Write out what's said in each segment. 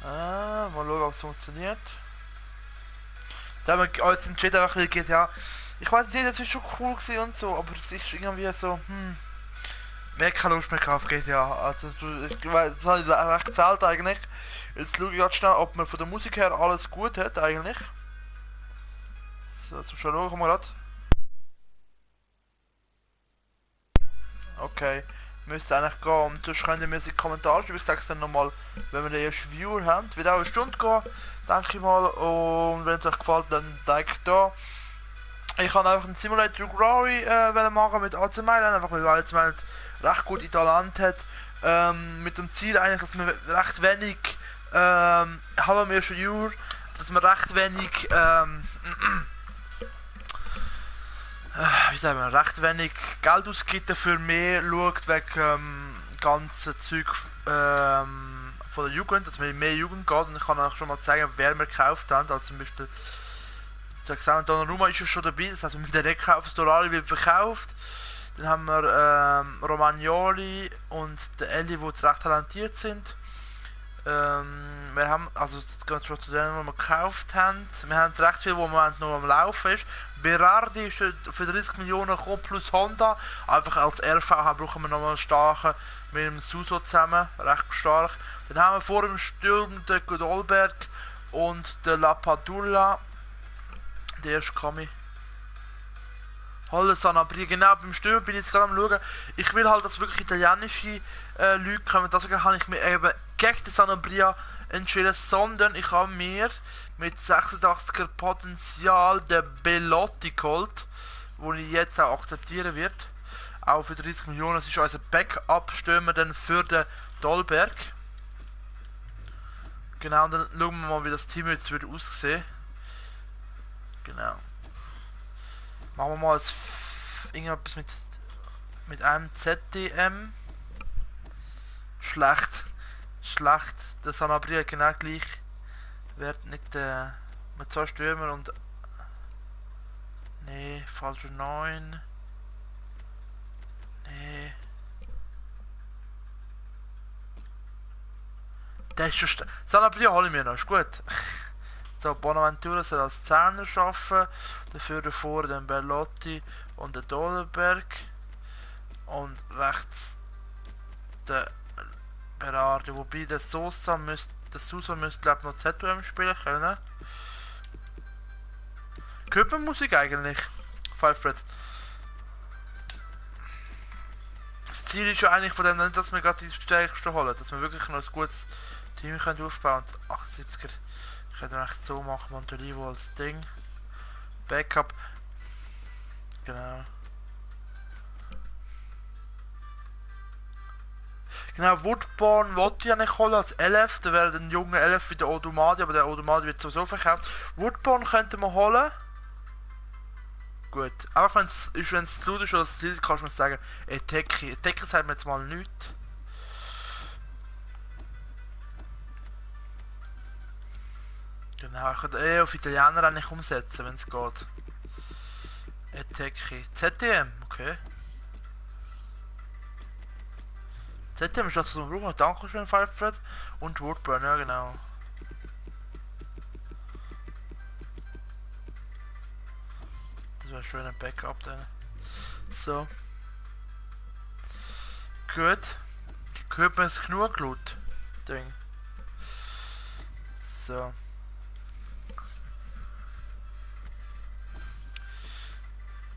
Mal schauen, ob es funktioniert. Da haben wir uns entschieden, einfach weil GTA. Ich weiß nicht, das ist schon cool gewesen und so, aber es ist irgendwie so, mehr keine Lust mehr auf GTA. Also, ich weiß, das habe ich recht selten eigentlich. Jetzt schaue ich gerade schnell, ob man von der Musik her alles gut hat eigentlich. So, zum Schauen, kommen wir gerade. Okay, müsste eigentlich gehen. Und sonst könnt ihr mir in die Kommentare schreiben. Ich sage es dann nochmal, wenn wir den ersten Viewer haben. Wird auch eine Stunde gehen, denke ich mal. Und wenn es euch gefällt, dann like da. Ich kann einfach einen Simulator Glory machen mit AC Mailand, einfach weil AC Mailand recht gute Talent hat. Mit dem Ziel eigentlich, dass wir recht wenig haben wir schon Jahr, dass wir recht wenig wie sagen wir, recht wenig Geld ausgibt, dafür mehr schaut wegen ganzen Zeug von der Jugend, dass wir in mehr Jugend geht. Und ich kann euch schon mal zeigen, wer wir gekauft haben. Also zum Beispiel Donnarumma ist ja schon dabei, das heißt, wir müssen den nicht kaufen, Storari wird verkauft. Dann haben wir Romagnoli und der Eli, die recht talentiert sind. Wir haben, also das geht schon zu denen, die wir gekauft haben. Wir haben recht viel, wo im Moment noch am Laufen ist. Berardi ist für 30 Millionen gekommen, plus Honda. Einfach als RV brauchen wir nochmal einen starken mit dem Suso zusammen, recht stark. Dann haben wir vor dem Sturm den Godolberg und den Lapadula. Der erste Kami. Halle Sanabria, genau, beim Sturm bin ich jetzt gerade am schauen. Ich will halt, dass wirklich italienische Leute kommen. Deswegen habe ich mich eben gegen den Sanabria entschieden, sondern ich habe mir mit 86er Potenzial den Bellotti geholt, wo ich jetzt auch akzeptieren wird. Auch für 30 Millionen. Das ist unser Backup-Stürmer dann für den Dolberg. Genau, und dann schauen wir mal, wie das Team jetzt würde aussehen. Genau. Machen wir mal irgendwas mit einem ZDM. Schlecht. Schlecht. Der Sanabria genau gleich. Wird nicht mit 2 Stürmer und. Nee, falscher 9. Nee. Der ist schon. Sanabria hole ich mir noch, ist gut. So, Bonaventura soll als Zehner arbeiten. Dafür davor den Berlotti und den Dollenberg. Und rechts der Berardi. Wobei der Sousa müsste glaube ich noch ZOM spielen können. Hört man Musik eigentlich? Five Fred. Das Ziel ist ja eigentlich von dem nicht, dass wir gerade die Stärksten holen. Dass wir wirklich noch ein gutes Team können aufbauen können. 78er. Ich könnte echt so machen, Montolivo als Ding. Backup. Genau. Genau, Woodborn wollte ich ja nicht holen als LF. Da wäre ein junger LF wie der Odomadi, aber der Odomadi wird sowieso verkauft. Woodborn könnte man holen. Gut. Aber wenn es zu ist oder es ist, kannst du mir sagen, Eteki. Eteki sagt mir jetzt mal nichts. Genau, ich könnte auf Italiener eigentlich umsetzen, wenn es geht. Eteki. ZDM, okay. ZDM ist das, was wir brauchen. Dankeschön, Firefred. Und Woodburn, ja genau. Das wäre schön ein Backup dann. So. Gut. Hört man es genug laut? Ding. So.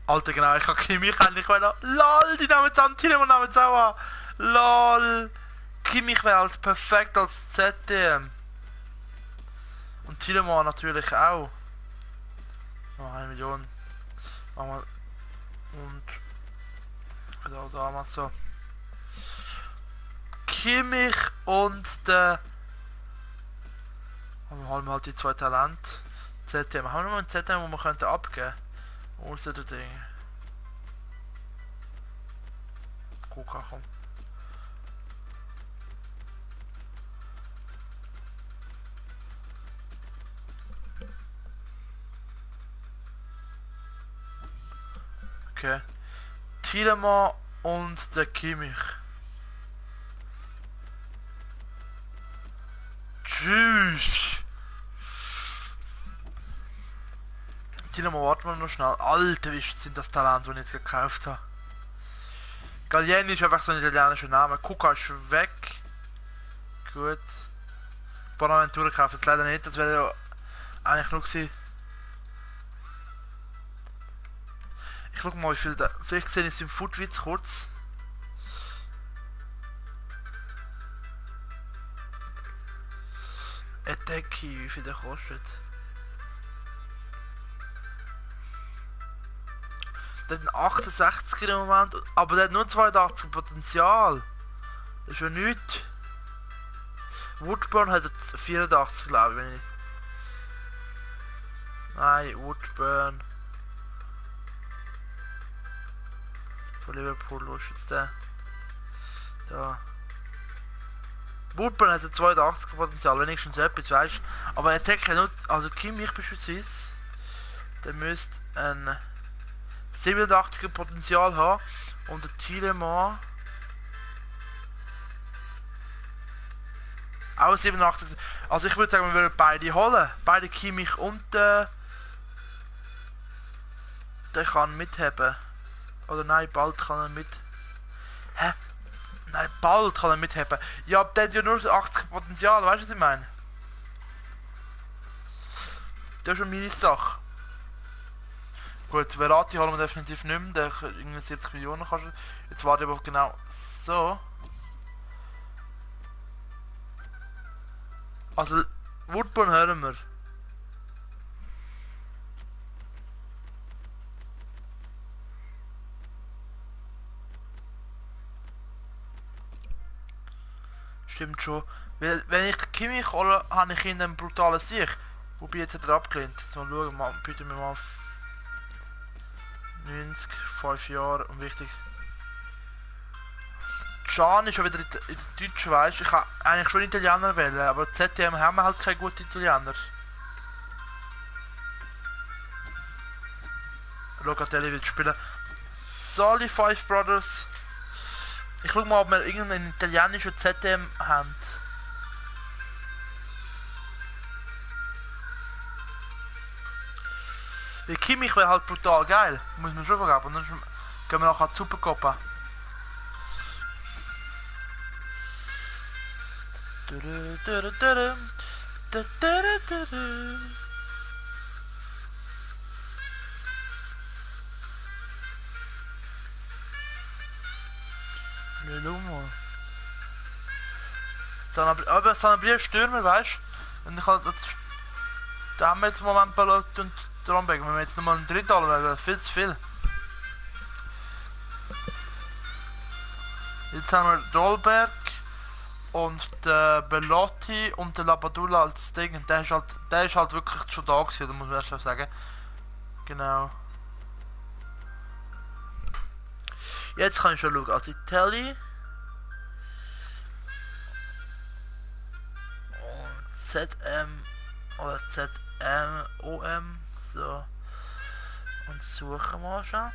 Alter, genau, ich kann Kimmich eigentlich wieder. LOL, die nehmen es an, die nehmen es auch an. LOL. Kimmich wäre halt perfekt als ZDM. Und Tillemann natürlich auch. Noch 1 Million. Machen wir. Und. Wieder da mal so. Kimmich und der. Und holen wir halt die 2 Talente. ZDM. Haben wir noch mal ein ZDM, wo wir könnten abgeben? Außer der Ding. Guck, komm. Okay. Tiedemann und der Kimmich. Tschüss. Dynamo, warten wir noch schnell. Alter, wie sind das Talente, die ich jetzt gekauft habe. Gallieni ist einfach so ein italienischer Name. Kuka ist weg. Gut. Bonaventura kauft jetzt leider nicht, das wäre ja eigentlich nur gewesen. Ich schau mal, wie viel da. Vielleicht sehe ich es im Footwitz kurz. Attacki, wie viel der kostet. Der hat einen 68er im Moment, aber der hat nur 82 Potenzial. Das ist ja nichts. Woodburn hat jetzt 84, glaube ich, wenn ich. Nein, Woodburn. Von Liverpool, wo ist jetzt der? Da. Woodburn hat ein 82 Potenzial, wenigstens etwas, weißt du. Aber er hat nur, also Kimmich beispielsweise, der müsste ein 87er Potenzial haben und der Thielemann auch 87. Also ich würde sagen, wir würden beide holen. Beide Kimmich und der kann mithaben. Oder nein, bald kann er mit. Hä? Nein, bald kann er mithaben. Ja, der hat ja nur 80 Potenzial, weißt du, was ich meine? Das ist schon meine Sache. Gut, Verratti holen wir definitiv nicht mehr, der irgendwie 70 Millionen kostet. Jetzt warte ich aber genau so. Also, Woodburn hören wir. Stimmt schon. Weil, wenn ich den Kimmich hole, habe ich ihn einen brutalen Sieg. Wobei jetzt hat er abgelehnt. Mal schauen, bitte mir mal 90, 5 Jahre und wichtig. Can ist schon wieder in der Deutschen, weißt du. Ich kann eigentlich schon Italiener wählen, aber ZDM haben wir halt keine guten Italiener. Locatelli will spielen. Soli 5 Brothers. Ich schau mal, ob wir irgendeinen italienischen ZDM haben. Weil Kimmich wäre halt brutal geil. Muss man schon vergeben. Und dann gehen wir nachher Supercopa. Aber Sanabria Stürmer, weißt du? Und ich halt jetzt. Da haben wir jetzt im Moment Ballot und Tromberg. Wenn wir jetzt nochmal einen dritten holen, wäre viel zu viel. Jetzt haben wir Dolberg und der Bellotti und der Lapadula als Ding. Und der ist halt wirklich schon da gewesen, da muss man erst mal sagen. Genau. Jetzt kann ich schon schauen, als Italy. Und ZM oder ZMOM. So. Und suchen wir schon.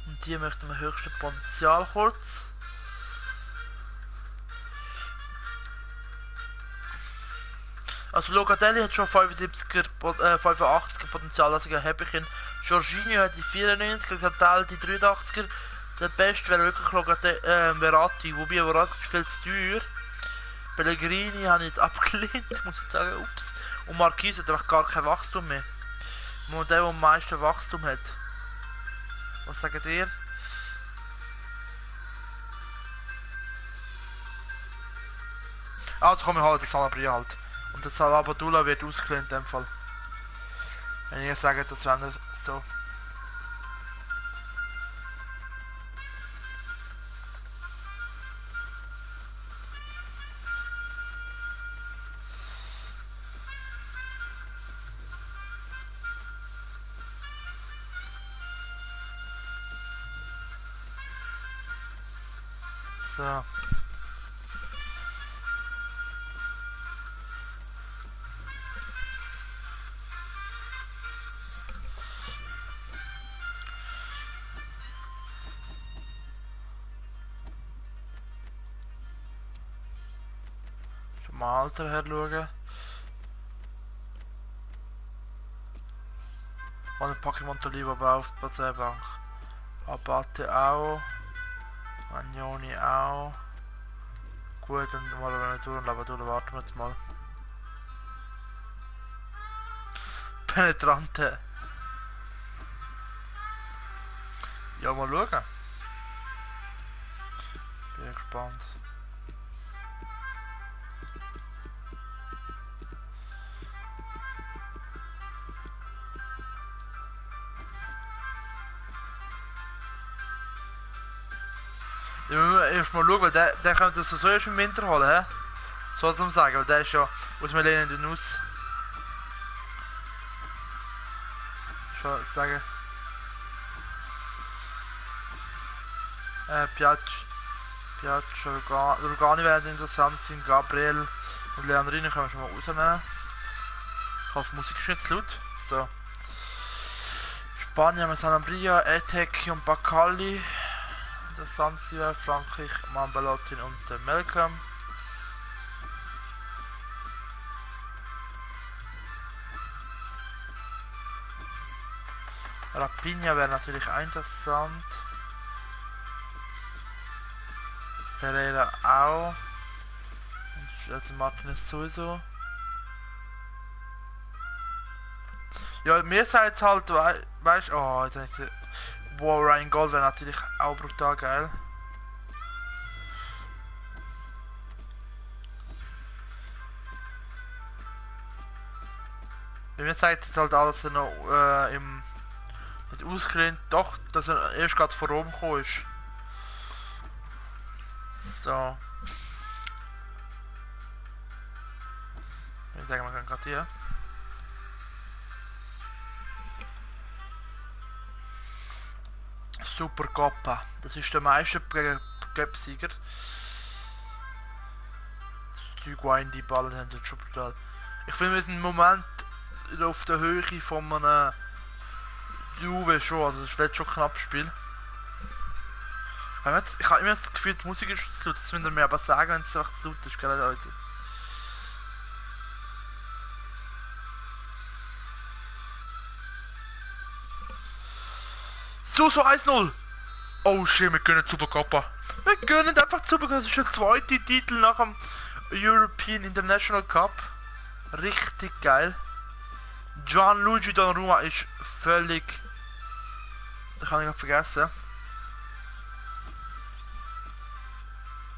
Und hier möchten wir höchste Potenzial kurz. Also Locatelli hat schon 85er Potenzial, also habe ich ihn. Jorginho hat die 94er, Gatel die 83er. Der beste wäre wirklich Verratti, wobei Verratti ist viel zu teuer. Pellegrini habe ich jetzt abgelehnt, muss ich sagen, ups. Und Marquise hat einfach gar kein Wachstum mehr. Nur der am meisten Wachstum hat. Was sagt ihr? Also komm, ich hole den Sanabria halt. Und der Salabadula wird ausgelehnt in dem Fall. Wenn ihr sagt, das wäre so. So. Vom Alter her schauen. Und ein Pokémon Tolivo aber auf der Platzierbank. Abate auch. Magnoni auch. Gut, dann mal wir nicht durch und Lavadula warten wir jetzt mal. Penetrante. Ja, mal schauen. Bin gespannt. Ja, wir müssen erst mal schauen, weil der könnte das so erst im Winter holen, hä? So zum sagen, weil der ist ja aus dem lehnenden Nuss. Schon sagen. Piaggio, Rugani werden interessant sein, Gabriel und Leandrino können wir schon mal rausnehmen. Ich hoffe, die Musik ist jetzt laut. So. Spanien haben wir Sanabria, Eteki und Bacalli. Interessant sein, Frankreich, Mambelotin und Malcolm. Rapinia wäre natürlich auch interessant. Pereira auch. Und also Martinez sowieso. Ja, mir sagt es halt, weißt du, oh, jetzt habe ich wow, Ryan Gold wäre natürlich auch brutal geil. Bei mir sagt jetzt halt alles noch im nicht ausgelehnt, doch, dass er erst gerade von Rom gekommen ist. So. Ich sage mal gerade hier. Super Coppa. Das ist der meiste Cup-Sieger. Die Windy Ballen haben jetzt schon brutal. Ich finde, wir sind im Moment auf der Höhe von einem Juve schon, also das wird schon knapp Spiel. Ich habe immer das Gefühl, die Musik ist zu laut, das müssen wir mir aber sagen, wenn es echt zu laut ist, gell Leute? So 1-0! Oh shit, wir gönnen Supercoppa. Wir gönnen einfach Supercoppa, das ist der zweite Titel nach dem European International Cup. Richtig geil. Gianluigi Donnarumma ist völlig... Das kann ich nicht vergessen.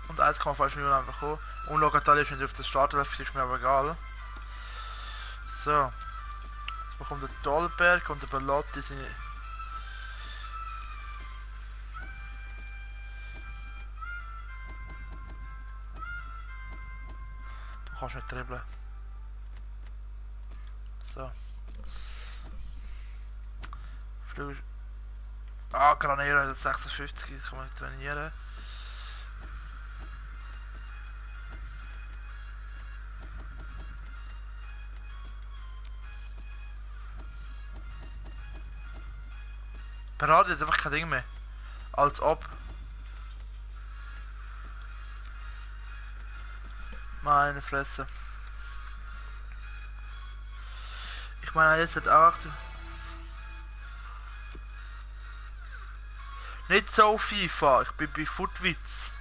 Und 1,5 Millionen einfach bekommen. Und Locatelli ist nicht auf der Startelf, ist mir aber egal. So. Jetzt bekommt der Dolberg und der Bellotti seine... Du kannst nicht dribbeln. So. Flügel. Ah, Granero hat 56, das kann man nicht trainieren. Parade ist einfach kein Ding mehr. Als ob. Meine Fresse. Ich meine, jetzt hat auch... Nicht so FIFA, ich bin bei Footwitz.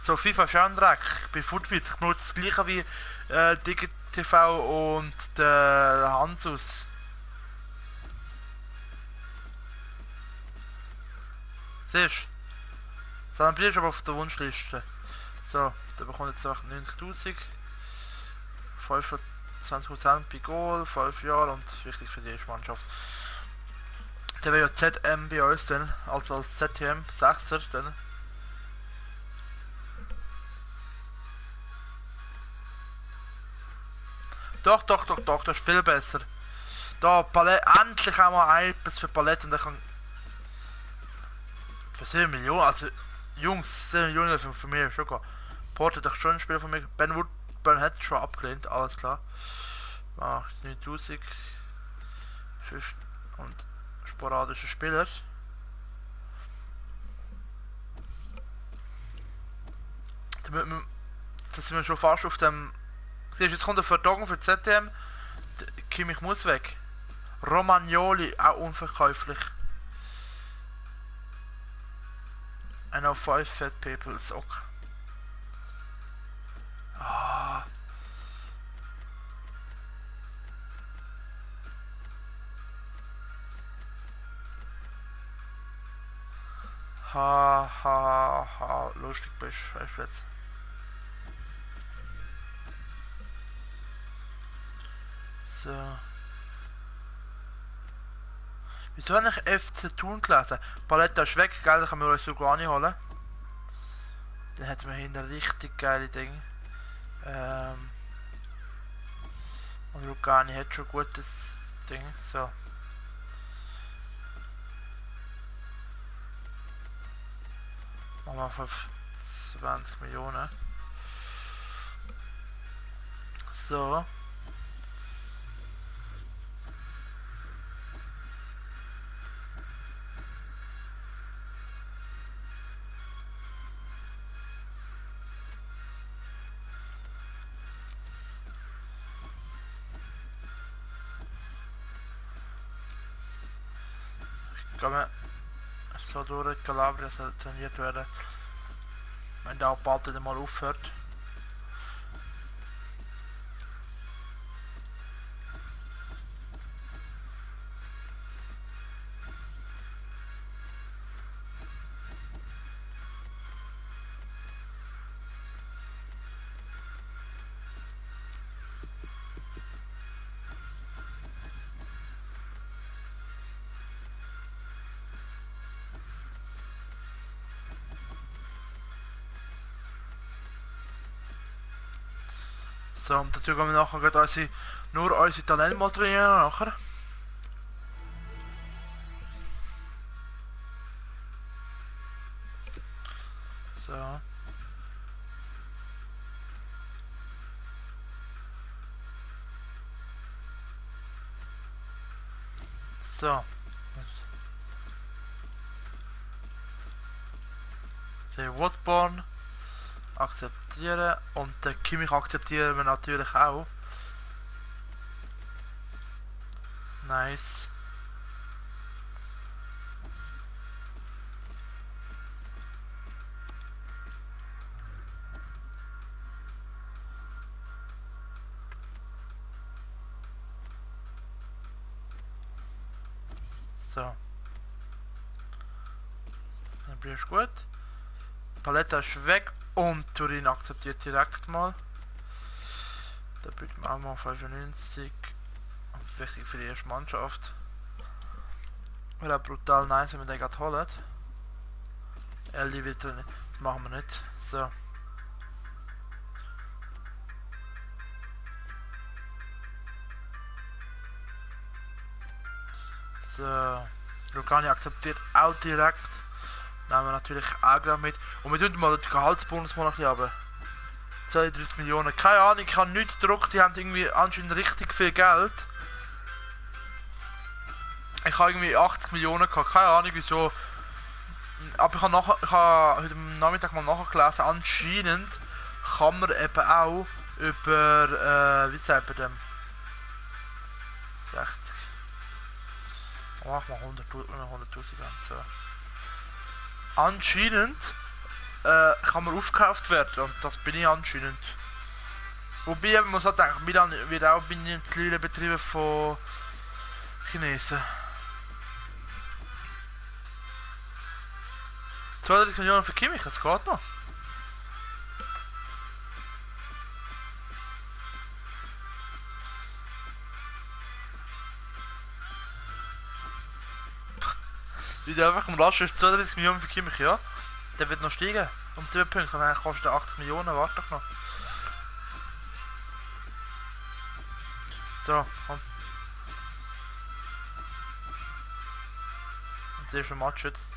So FIFA ist auch ein Dreck. Ich bin Footwitz, ich benutze das gleiche wie DigiTV und der Hansus. Siehst du? Sanabria ist aber auf der Wunschliste. So, der bekommt jetzt 90.000. 25% bei Goal, 5 Jahre und wichtig für die erste Mannschaft. Der wäre ja ZM bei uns dann, also als ZTM 6er dann. Doch, das ist viel besser. Da, Palette, endlich auch mal etwas für Palette und der kann... Für 7 Millionen, also Jungs, 7 Millionen für mich schon gar. Port hat doch schon ein Spieler von mir. Ben Woodburn hat schon abgelehnt, alles klar. Macht 9000. Und sporadische Spieler. Da sind wir schon fast auf dem Siehst du, jetzt kommt eine Verdogung für ZDM. Kimmich muss weg. Romagnoli, auch unverkäuflich. I know 5 fat people, okay. Ah. Ha, ha, ha, lustig bist, weißt du jetzt. So. Wieso habe ich FC Thun gelesen? Paletta ist weg, gell, dann können wir uns sogar nicht holen. Dann hätten wir hinten richtig geile Dinge. Und Lugani hat schon ein gutes Ding. So. Machen wir auf 20 Millionen. So. Gehen wir so durch Calabria soll trainiert werden. Wenn der bald wieder mal aufhört. So, und dazu gehen wir nachher nur unsere Talente mal trainieren nachher. So. So. Der Woodborn akzeptieren und den Kimmich akzeptieren wir natürlich auch. Nice. So. Dann bist du gut. Paletta ist weg und Turin akzeptiert direkt mal. Da bieten wir auch mal 95. Wichtig für die erste Mannschaft. Wäre auch brutal nice, wenn wir den gerade holen. Ellie wird drin. Das machen wir nicht. So. So. Lugani akzeptiert auch direkt. Nehmen wir natürlich auch gerade mit. Und wir tun mal den Gehaltsbonus mal ein bisschen runter. 32 Millionen. Keine Ahnung, ich habe nichts gedruckt. Die haben irgendwie anscheinend richtig viel Geld. Ich habe irgendwie 80 Millionen gehabt. Keine Ahnung wieso. Aber ich habe heute Nachmittag mal nachgelesen. Anscheinend kann man eben auch über, wie sagt man dem? 60. Oh, ich mal 100.000 so. Anscheinend kann man aufgekauft werden und das bin ich anscheinend. Wobei man muss halt denken, Milan wird auch bei den kleinen Betrieben von Chinesen. 32 Millionen für Kimmich, das geht noch. Wie einfach im Rasch ist 32 Millionen für Kimmich, ja. Der wird noch steigen. Um 7 Punkte. Dann kostet er 80 Millionen, warte doch noch. So, komm. Das erste Match jetzt.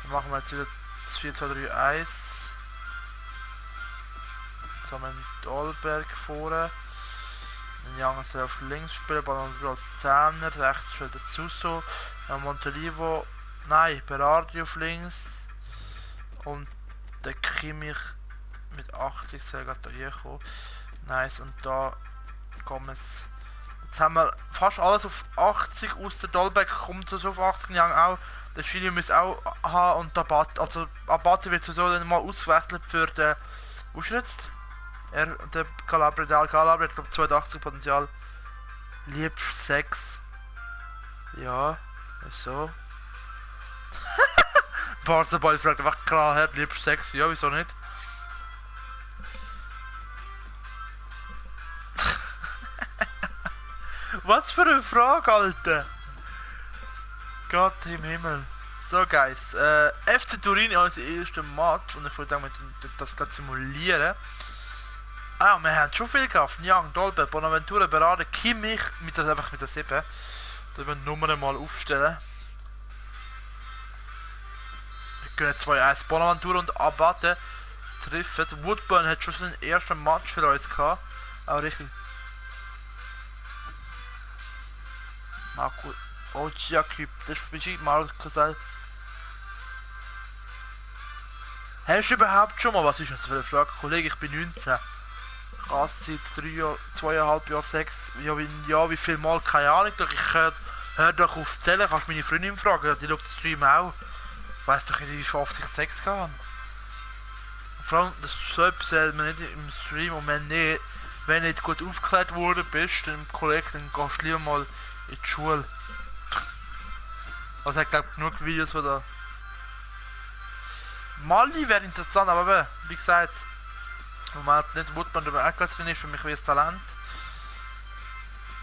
Dann machen wir jetzt wieder das 4-2-3-1. Jetzt haben wir Dolberg vorne. Den Young soll auf links spielen, Ballon als 10er, rechts spielt der Suso. Dann Montelivo, nein, Berardi auf links. Und der Kimmich mit 80 soll gerade hier kommen. Nice, und da kommen es. Jetzt haben wir fast alles auf 80, aus der Dolbeck kommt es auf 80 Jahre auch. Der Chili muss auch haben und der Abate, also Abate wird sowieso dann mal ausgewechselt für den, wo ist er jetzt? Der Calabria, der Calabria hat glaube 82 Potenzial. Liebst 6. Ja, so. Barca-Boy fragt einfach klar, liebst 6? Ja, wieso nicht? Was für eine Frage, Alter! Gott im Himmel. So, Guys. FC Turin ist unser erster Match und ich würde sagen, wir tun das gerade simulieren. Ah, wir haben schon viel gehabt. Niang, Dolbe, Bonaventura, Berardi, Kimmich, einfach mit der 7. Da werden wir die Nummern mal aufstellen. Wir können 2-1. Bonaventura und Abate treffen. Woodburn hat schon seinen ersten Match für uns gehabt. Auch richtig. Marco. Oh, Giacup, das ist bestimmt Marco Sell. Hast du überhaupt schon mal, was ist das für eine Frage? Kollege, ich bin 19. Ich habe seit 3 Jahren, 2,5 Jahren 6. Ja, wie viel Mal, keine Ahnung. Ich hör doch auf Zählen, kannst meine Freundin fragen, die schaut den Stream auch. Ich weiss doch nicht, wie oft ich Sex habe. Vor allem, das ist so etwas, man nicht im Stream und wenn du nicht gut aufgeklärt worden bist, dann Kollege, dann gehst du lieber mal in die Schule. Also ich glaube genug Videos von da. Mali wäre interessant, aber wie gesagt, im Moment nicht Woodburn der auch drin ist, für mich wie ein Talent.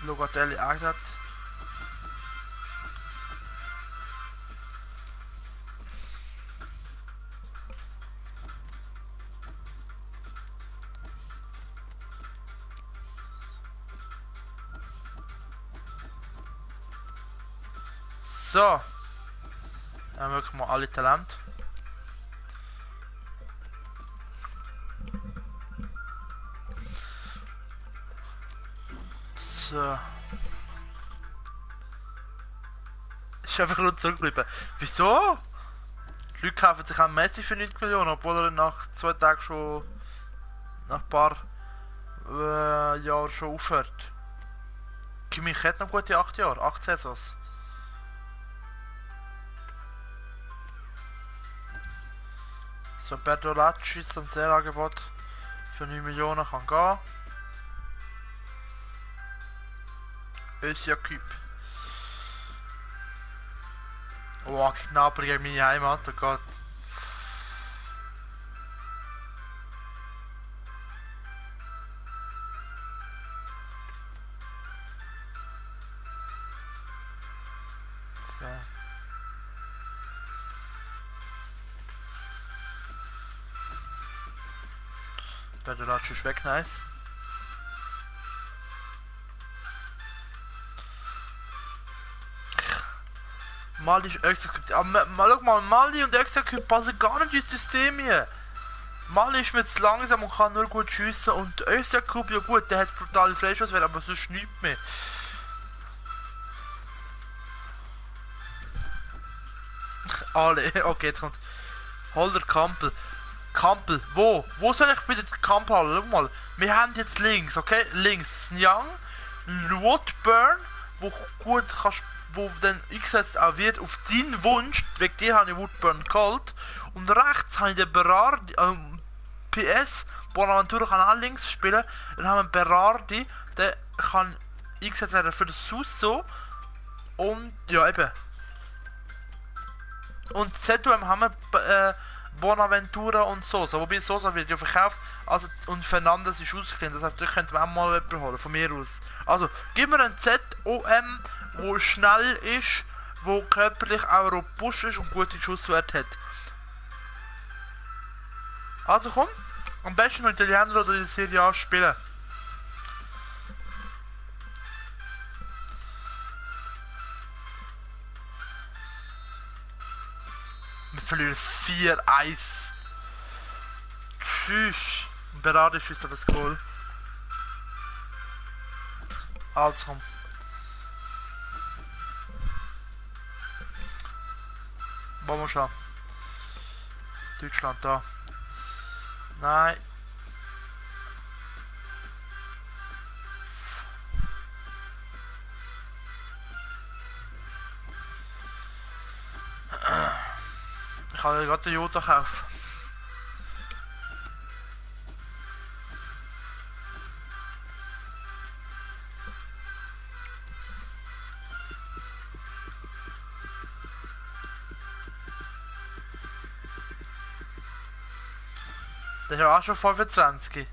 Logatelli auch gerade. So. Dann haben wir wirklich mal alle Talente. So. Ist einfach nur zurückgeblieben. Wieso? Die Leute kaufen sich auch Messi für 90 Millionen, obwohl er nach 2 Tagen schon, nach ein paar Jahren schon aufhört. Kimmich hat noch gute 8 Jahre, 8 Saisons. So, Bertolacci ist ein sehr Angebot für 9 Millionen kann gehen. Giacup. Oh, knapp gegen meine Heimat, oh Gott. So. Bertolacci ist weg, nice. Mali ist Execute. Aber schau mal, Mali und Execute passen gar nicht ins System hier. Mali ist mir zu langsam und kann nur gut schiessen. Und Execute, ja gut, der hat brutale Freischuss, aber sonst nichts mehr. Alle, okay, jetzt kommt. Holder Kampel. Kampel, wo? Wo soll ich bitte Kampel haben? Schau mal, wir haben jetzt links, okay? Links Nyang, Woodburn, wo gut kannst, wo dann eingesetzt auch wird auf deinen Wunsch, wegen dir habe ich Woodburn geholt. Und rechts habe ich den Berardi, PS, Bonaventura kann auch links spielen. Dann haben wir Berardi, der kann eingesetzt werden für das Suso. Und ja eben. Und ZUM haben wir Bonaventura und Sosa. Wobei Sosa wird ja verkauft, also, und Fernandes ist ausgeliehen. Das heißt, ich könnte auch mal jemanden holen, von mir aus. Also, gib mir einen ZOM, wo schnell ist, wo körperlich auch robust ist und gute Schusswert hat. Also komm, am besten noch Italiener oder die Serie A spielen. Wir verlieren 4-1. Tschüss. Berardi schießt das Goal. Also komm. Wollen wir schauen. Deutschland da. Nein. kann ja gerade den Jota kaufen. Das ist ja auch schon 25.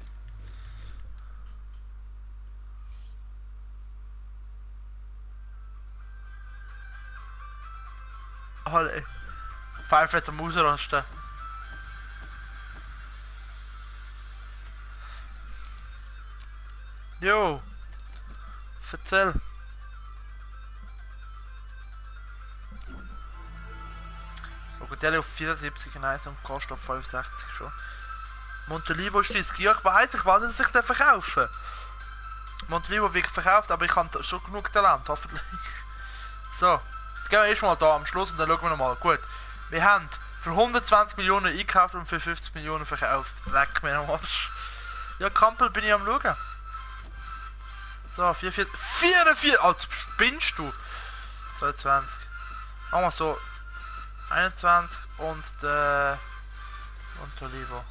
Alle. Pfeife jetzt am Ausrasten. Jo. Erzähl. Logotelli auf 74 nice und kostet auf 65 schon. Montolivo ist riskiert. Ich weiss, ich will, dass ich den verkaufen. Montolivo wird verkauft, aber ich habe schon genug Talent, hoffentlich. So, jetzt gehen wir erstmal da am Schluss und dann schauen wir nochmal. Gut, wir haben für 120 Millionen eingekauft und für 50 Millionen verkauft. Leck mir am Arsch. Ja, Kampel bin ich am schauen. So, 44. Als spinnst du? 22. Machen wir so. 21 und der Montolivo.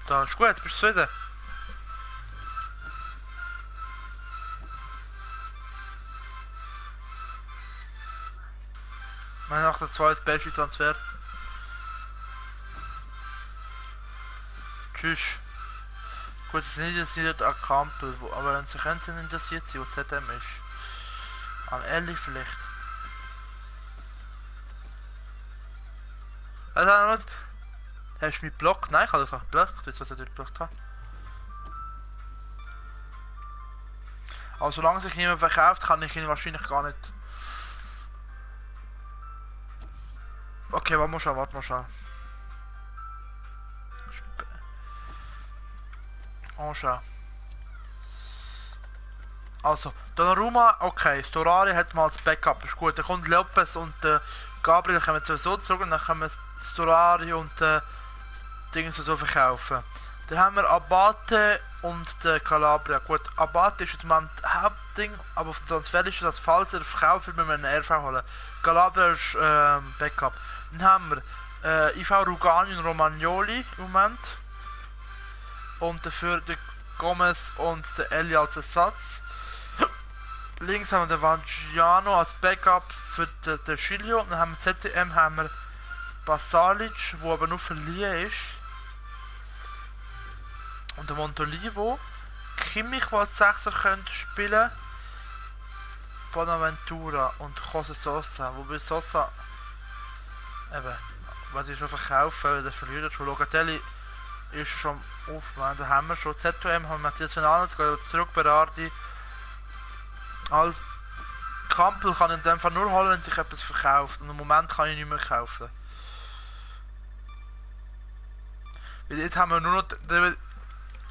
Da ist gut, bist du zufrieden? Mein nach der zweite beste Transfer. Tschüss. Gut, es ist nicht interessiert an Kampel, aber wenn sie können, sind interessiert sein, wo ZM ist. An Ellie vielleicht. Also, hast du mich geblockt? Nein, ich habe dich nicht geblockt. Weißt du, was ich geblockt habe? Aber solange sich niemand verkauft, kann ich ihn wahrscheinlich gar nicht. Okay, warte mal schon. Anschauen. Also, Donnarumma, okay, Storari hat mal als Backup, ist gut. Dann kommt Lopez und Gabriel kommen sowieso zurück und dann können wir Storari und Dinge so verkaufen. Dann haben wir Abate und Calabria. Gut, Abate ist jetzt mein Hauptding, aber auf dem Transfer ist das, falls er verkauft wird, müssen wir einen RV holen. Calabria ist Backup. Dann haben wir IV Rugani und Romagnoli im Moment. Und dafür der Gomez und der Eli als Ersatz. Links haben wir den Vangiano als Backup für den Chilio. Dann haben wir ZDM haben wir Basalic, der aber nur verliehen ist. Und der Montolivo. Kimmich, der als Sechser könnte spielen. Bonaventura und Jose Sosa. Wobei Sosa eben, was ich schon verkaufen, weil der verliert schon. Locatelli ist schon aufgemacht. Da haben wir schon ZM, haben wir Matthias Fernandes, geht zurück Berardi. Als Kampel kann ich in dem Fall nur holen, wenn sich etwas verkauft. Und im Moment kann ich nicht mehr kaufen. Weil jetzt haben wir nur noch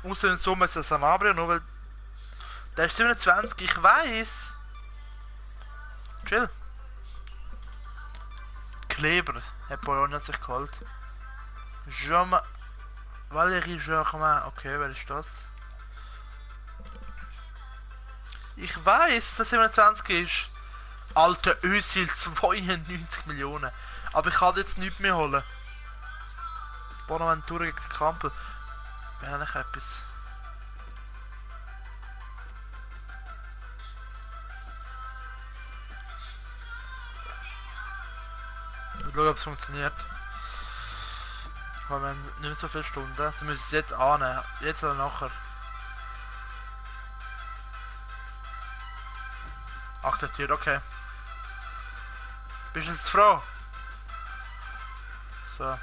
außer in Summe ist der Sanabria, nur weil der ist 27, ich weiß. Chill. Kleber hat Bologna sich geholt. Valérie Germain, okay, wer ist das? Ich weiß, dass 27 ist. Alter Özil, 92 Millionen. Aber ich kann jetzt nichts mehr holen. Bonaventura gegen Kampel. Wäre eigentlich etwas. Ich schaue, ob es funktioniert. Weil wir haben nicht mehr so viele Stunden. Dann müssen wir es jetzt annehmen. Jetzt oder nachher. Akzeptiert, okay. Bist du jetzt froh? So.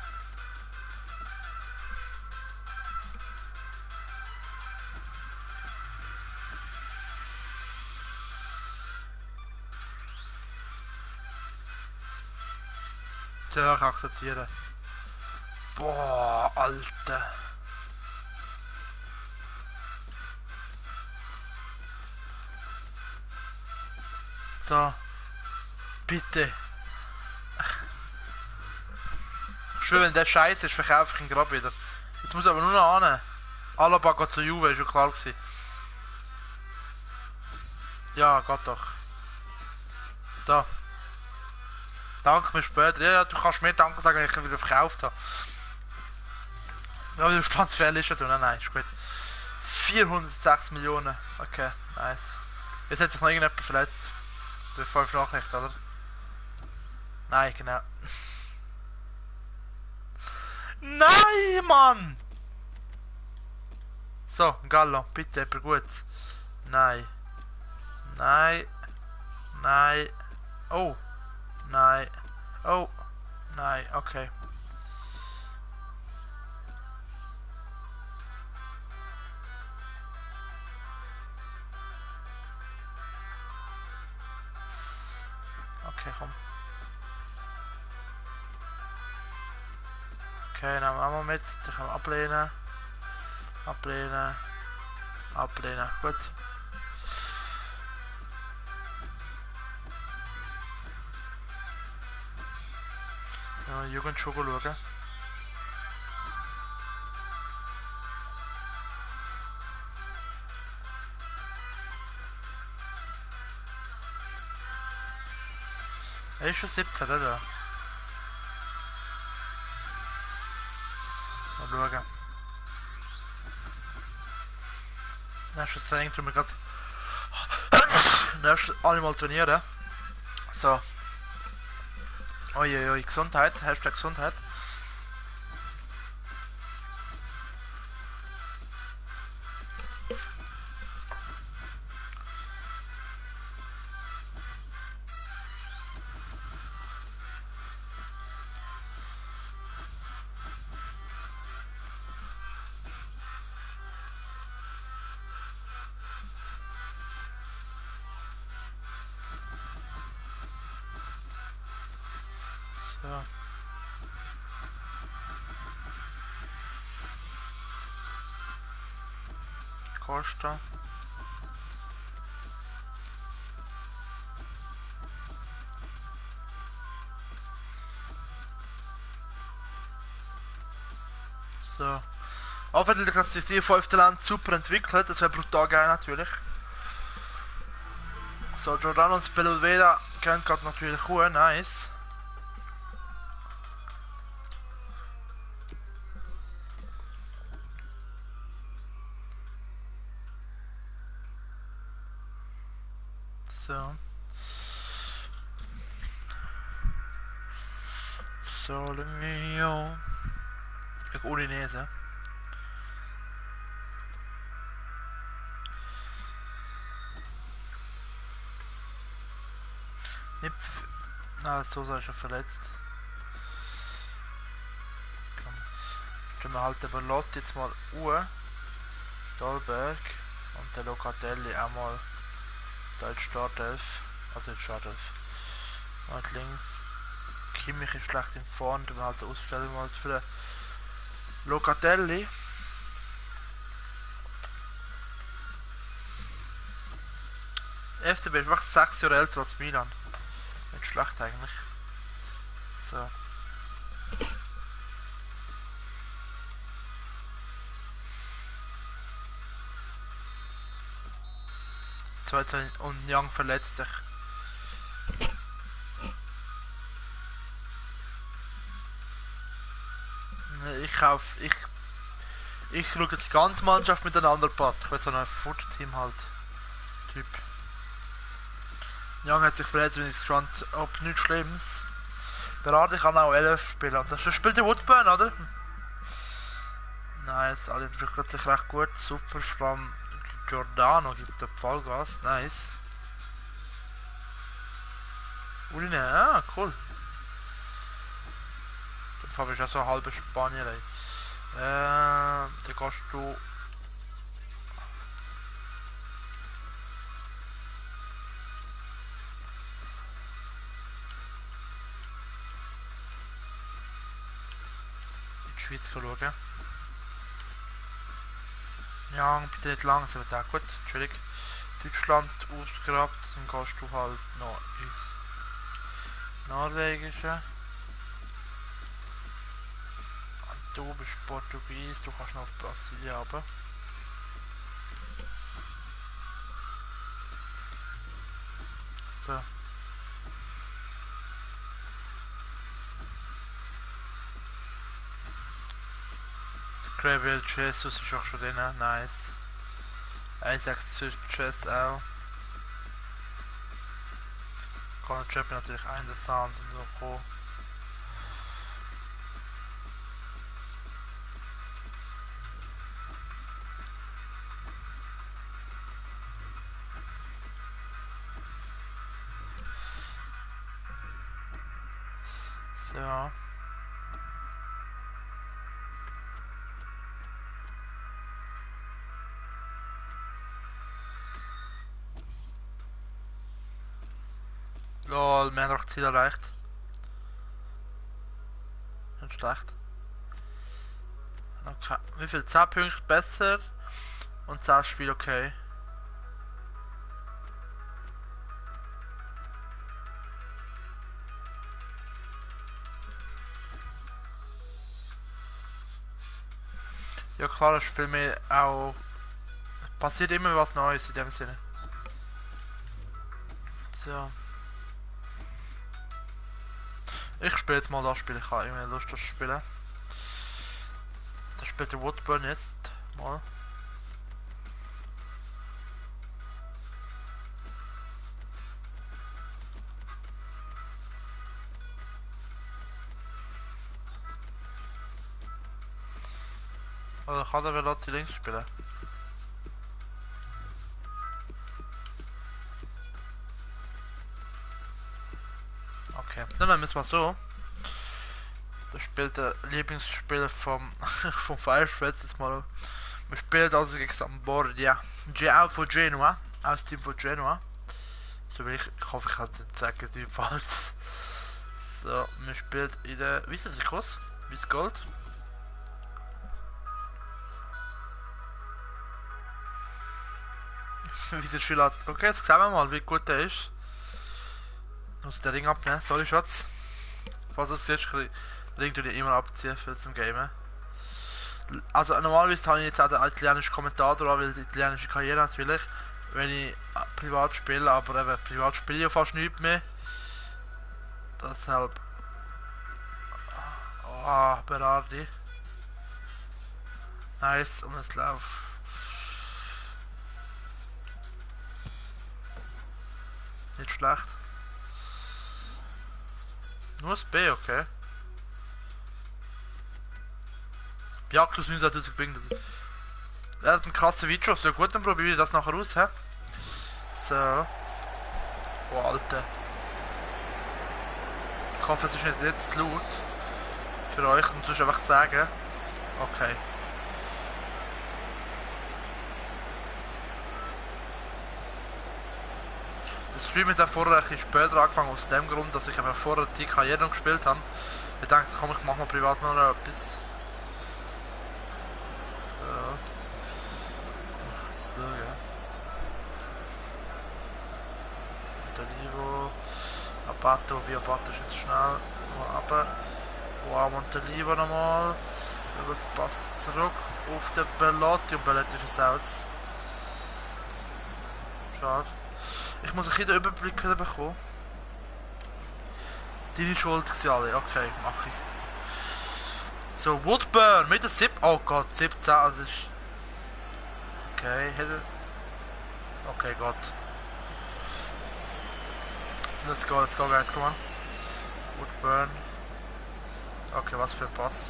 Zuerst akzeptieren. Boah, Alter. So. Bitte. Schön, wenn der Scheiß ist, verkaufe ich ihn gerade wieder. Jetzt muss ich aber nur noch annehmen. Alaba geht zu Juve, ist schon klar gewesen. Ja, geht doch. So. Danke mir später. Ja, du kannst mir Danke sagen, wenn ich ihn wieder verkauft habe. Ja, wieder auf Transferliste tun. Nein, ist gut. 406 Millionen. Okay, nice. Jetzt hat sich noch irgendjemand verletzt. Bei 5 Nachricht, oder? Nein, genau. Nein, Mann! So, Gallo, bitte, etwas Gutes. Nein. Nein. Nein. Oh. Nein. Oh. Nein, okay. Okay, komm. Okay, nehmen wir auch mal mit. Den können wir ablehnen. Ablehnen. Ablehnen. Gut. Ja, Jugendschule schauen. Er ist schon 17, oder? Mal schauen. Nächstes Training tun wir gerade. Nächstes alle mal trainieren. So. Uiuiui, Gesundheit. Hashtag Gesundheit. So. Costa. So. Hoffentlich hat sich die 5. Land super entwickelt. Das wäre brutal geil natürlich. So, Jordan und Speluveda können gerade natürlich gut, nice. So. Sole mio. Ich Udinese. Nicht. Na, Sosa ist schon verletzt. Komm. Stellen wir halt den Berlotti jetzt mal Uhr. Dolberg. Und der Locatelli auch mal. Da ist Startelf. Also jetzt Startelf. Und links. Kimmich ist schlecht in Form. Dann halt eine Ausstellung mal für den Locatelli. FCB ist einfach 6 Jahre älter als Milan. Nicht schlecht eigentlich. So. Und Young verletzt sich. Ich schaue jetzt die ganze Mannschaft miteinander passt. Ich will so ein Foot-Team halt. Typ. Young hat sich verletzt, wenn ich gespannt, ob nichts Schlimmes. Berardi kann auch 11 spielen. Und das spielt der Woodburn, oder? Nice, alle entwickelt sich recht gut. Super, vor allem Giordano gibt den Vollgas. Nice. Udine, ja, cool. Dann habe ich ja so eine halbe Spanier. Dann kannst du. In die Schweiz schauen. Ja, bitte nicht langsam, wird auch gut. Entschuldigung. Deutschland ausgegrabt, dann gehst du halt noch ins Norwegische. Und du bist Portugies, du kannst noch auf Brasilien runter. So. Gabriel Jesus ist auch schon drin, nice. Isaac Chess auch. Conor Chapman natürlich interessant und so. So. Lol, wir haben noch das Ziel erreicht. Nicht schlecht. Okay. Wie viel? 10 Punkte besser und 10 Spiele okay. Ja klar, das ist für mich auch... Passiert immer was Neues in dem Sinne. So. Ich spiele jetzt mal das Spiel, ich habe irgendwie Lust das zu spielen. Das spielt der Woodburn jetzt mal. Oder kann der Veloci links spielen? Okay, dann müssen wir so. Das spielt der Lieblingsspieler vom Firefreds jetzt mal. Wir spielen also gegen Sampdoria. Auch von Genua. Auch das Team von Genua. So will ich hoffe, ich kann es nicht sagen, jedenfalls. So, wir spielen in der. Wie ist das Kurs? Wie ist Gold? Wie der Spiel hat. Okay, jetzt sehen wir mal, wie gut der ist. Ich muss den Ring abnehmen, sorry Schatz. Falls du es siehst, den Ring tue ich immer abziehen für zum Gamen. Also normalerweise habe ich jetzt auch den italienischen Kommentator an, weil die italienische Karriere natürlich, wenn ich privat spiele, aber eben privat spiele ich ja fast nichts mehr. Deshalb. Ah, Berardi. Nice, und es läuft. Nicht schlecht. Nur das B, okay. Biaklus 9000 gebingt. Er hat einen krassen Video, so gut, dann probiere ich das nachher aus, hä? So. Oh, Alter. Ich hoffe, es ist nicht jetzt zu laut. Für euch und sonst einfach sagen. Okay. Der Stream hat vorher ein bisschen später angefangen, aus dem Grund, dass ich vorher die Karriere noch gespielt habe. Ich dachte, komm, ich mach mal privat noch etwas. So. Jetzt schauen. Montelivo. Abato, wie Abato ist jetzt schnell. Mal runter. Wow, Montelivo nochmal. Passt zurück auf den Bellotti und Bellotti ist es aus. Schade. Ich muss ein bisschen den Überblick wieder bekommen. Deine Schuld war alle. Okay, mach ich. So, Woodburn mit der 7. Oh Gott, 17. Also ist. Okay, hätte. Okay, Gott. Let's go, guys, come on. Woodburn. Okay, was für ein Pass.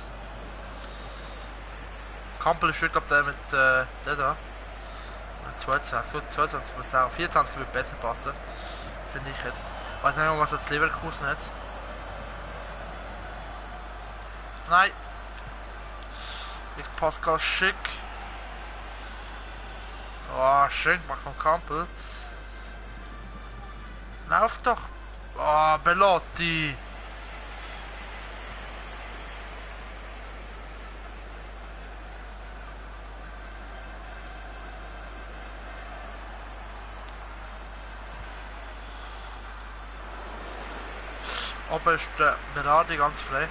Campbell ist glaube der mit der da. 22, gut, 22 muss sagen. 24 wird besser passen. Finde ich jetzt. Ich weiß nicht, was jetzt Leverkusen hat. Nein. Ich Pascal Schick. Oh, Schick macht von Campbell. Lauf doch. Oh, Bellotti. Aber ist der Berardi ganz frei.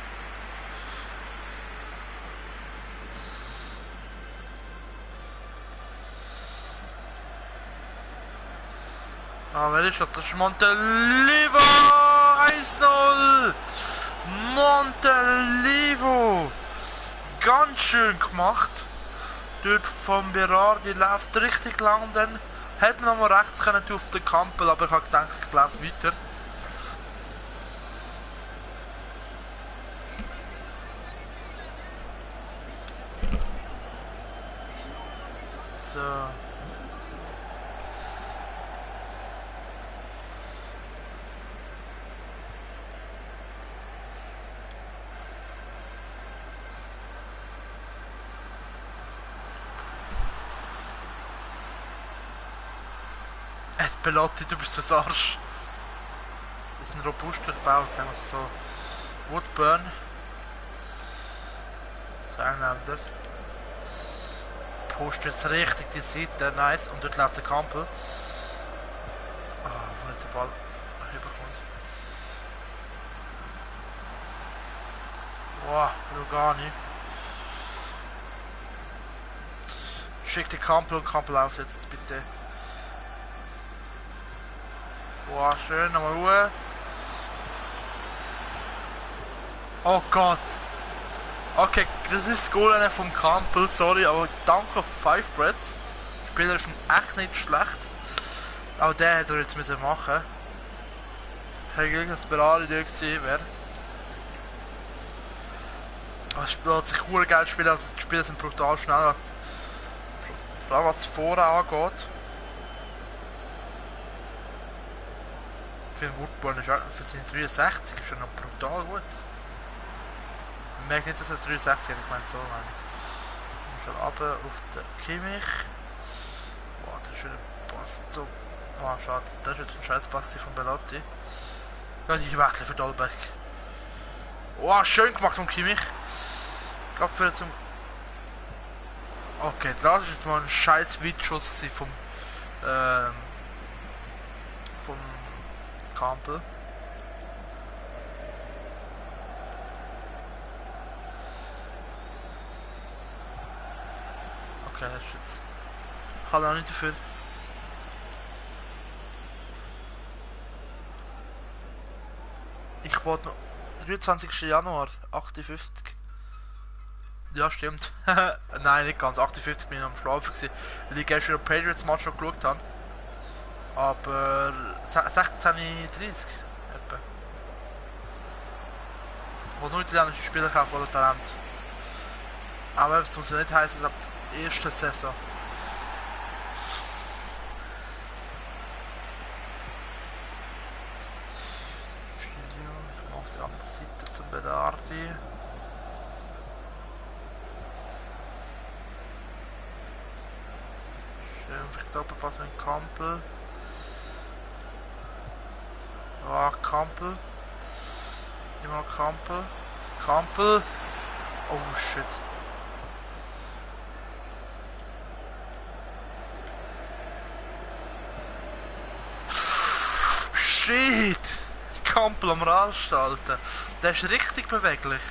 Ah, wer ist das? Das ist Montelivo! 1-0! Montelivo! ganz schön gemacht. Dort vom Berardi läuft richtig lang und dann hätte man noch mal rechts können auf den Kampel, aber ich habe gedacht, ich laufe weiter. So. Belotti, du bist so Arsch. Das ist ein robuster Bau, sagen wir so. Woodburn. So Engländer. Pusht jetzt richtig die Seite, nice. Und dort läuft der Campbell. Ah, wo nicht der Ball rüberkommt. Wow, Rugani. Schick den Campbell und Campbell auf jetzt bitte. Wow, schön, nochmal Ruhe. Oh Gott. Okay, das ist das Goal vom Campbell, sorry, aber danke 5 Breads. Der Spieler ist echt nicht schlecht. Aber der hätte er jetzt müssen machen. Ich hätte Glück, dass Berardi da gewesen wäre. Aber das Spiel hat sich cool geil gespielt, also die Spieler sind brutal schnell, vor allem was vorne angeht. Ich finde Woodburn ist für seine 63 ist schon noch brutal gut. Man merkt nicht, dass er 63 hat, ich meine so. Ich schon runter auf den Kimmich. Boah, der schöne Pass so. Ah, oh, schade, das ist jetzt ein scheiß Pass von Belotti. Ja, ich wechsle für Dolbeck. Oh, schön gemacht von Kimmich. Gab für zum. Okay, das ist jetzt mal ein scheiß Weitschuss vom Campbell. Okay, das ist jetzt. Ich kann auch nicht dafür. Ich wollte noch. 23. Januar, 58. Ja, stimmt. Nein, nicht ganz. 58 bin ich am Schlafen gewesen, weil ich gestern den Patriots Match noch geschaut habe. Aber 16:30 etwa. Ich will nur italienische Spieler kaufen oder Talent. Aber es muss ja nicht heißen, dass ab der ersten Saison. Ich mache auf die andere Seite zum Berardi. Schön, vielleicht Doppelpass mit dem Campbell. Ah, Campbell. Immer Campbell. Campbell. Oh shit. Shit. Campbell am Randstalten. Der ist richtig beweglich.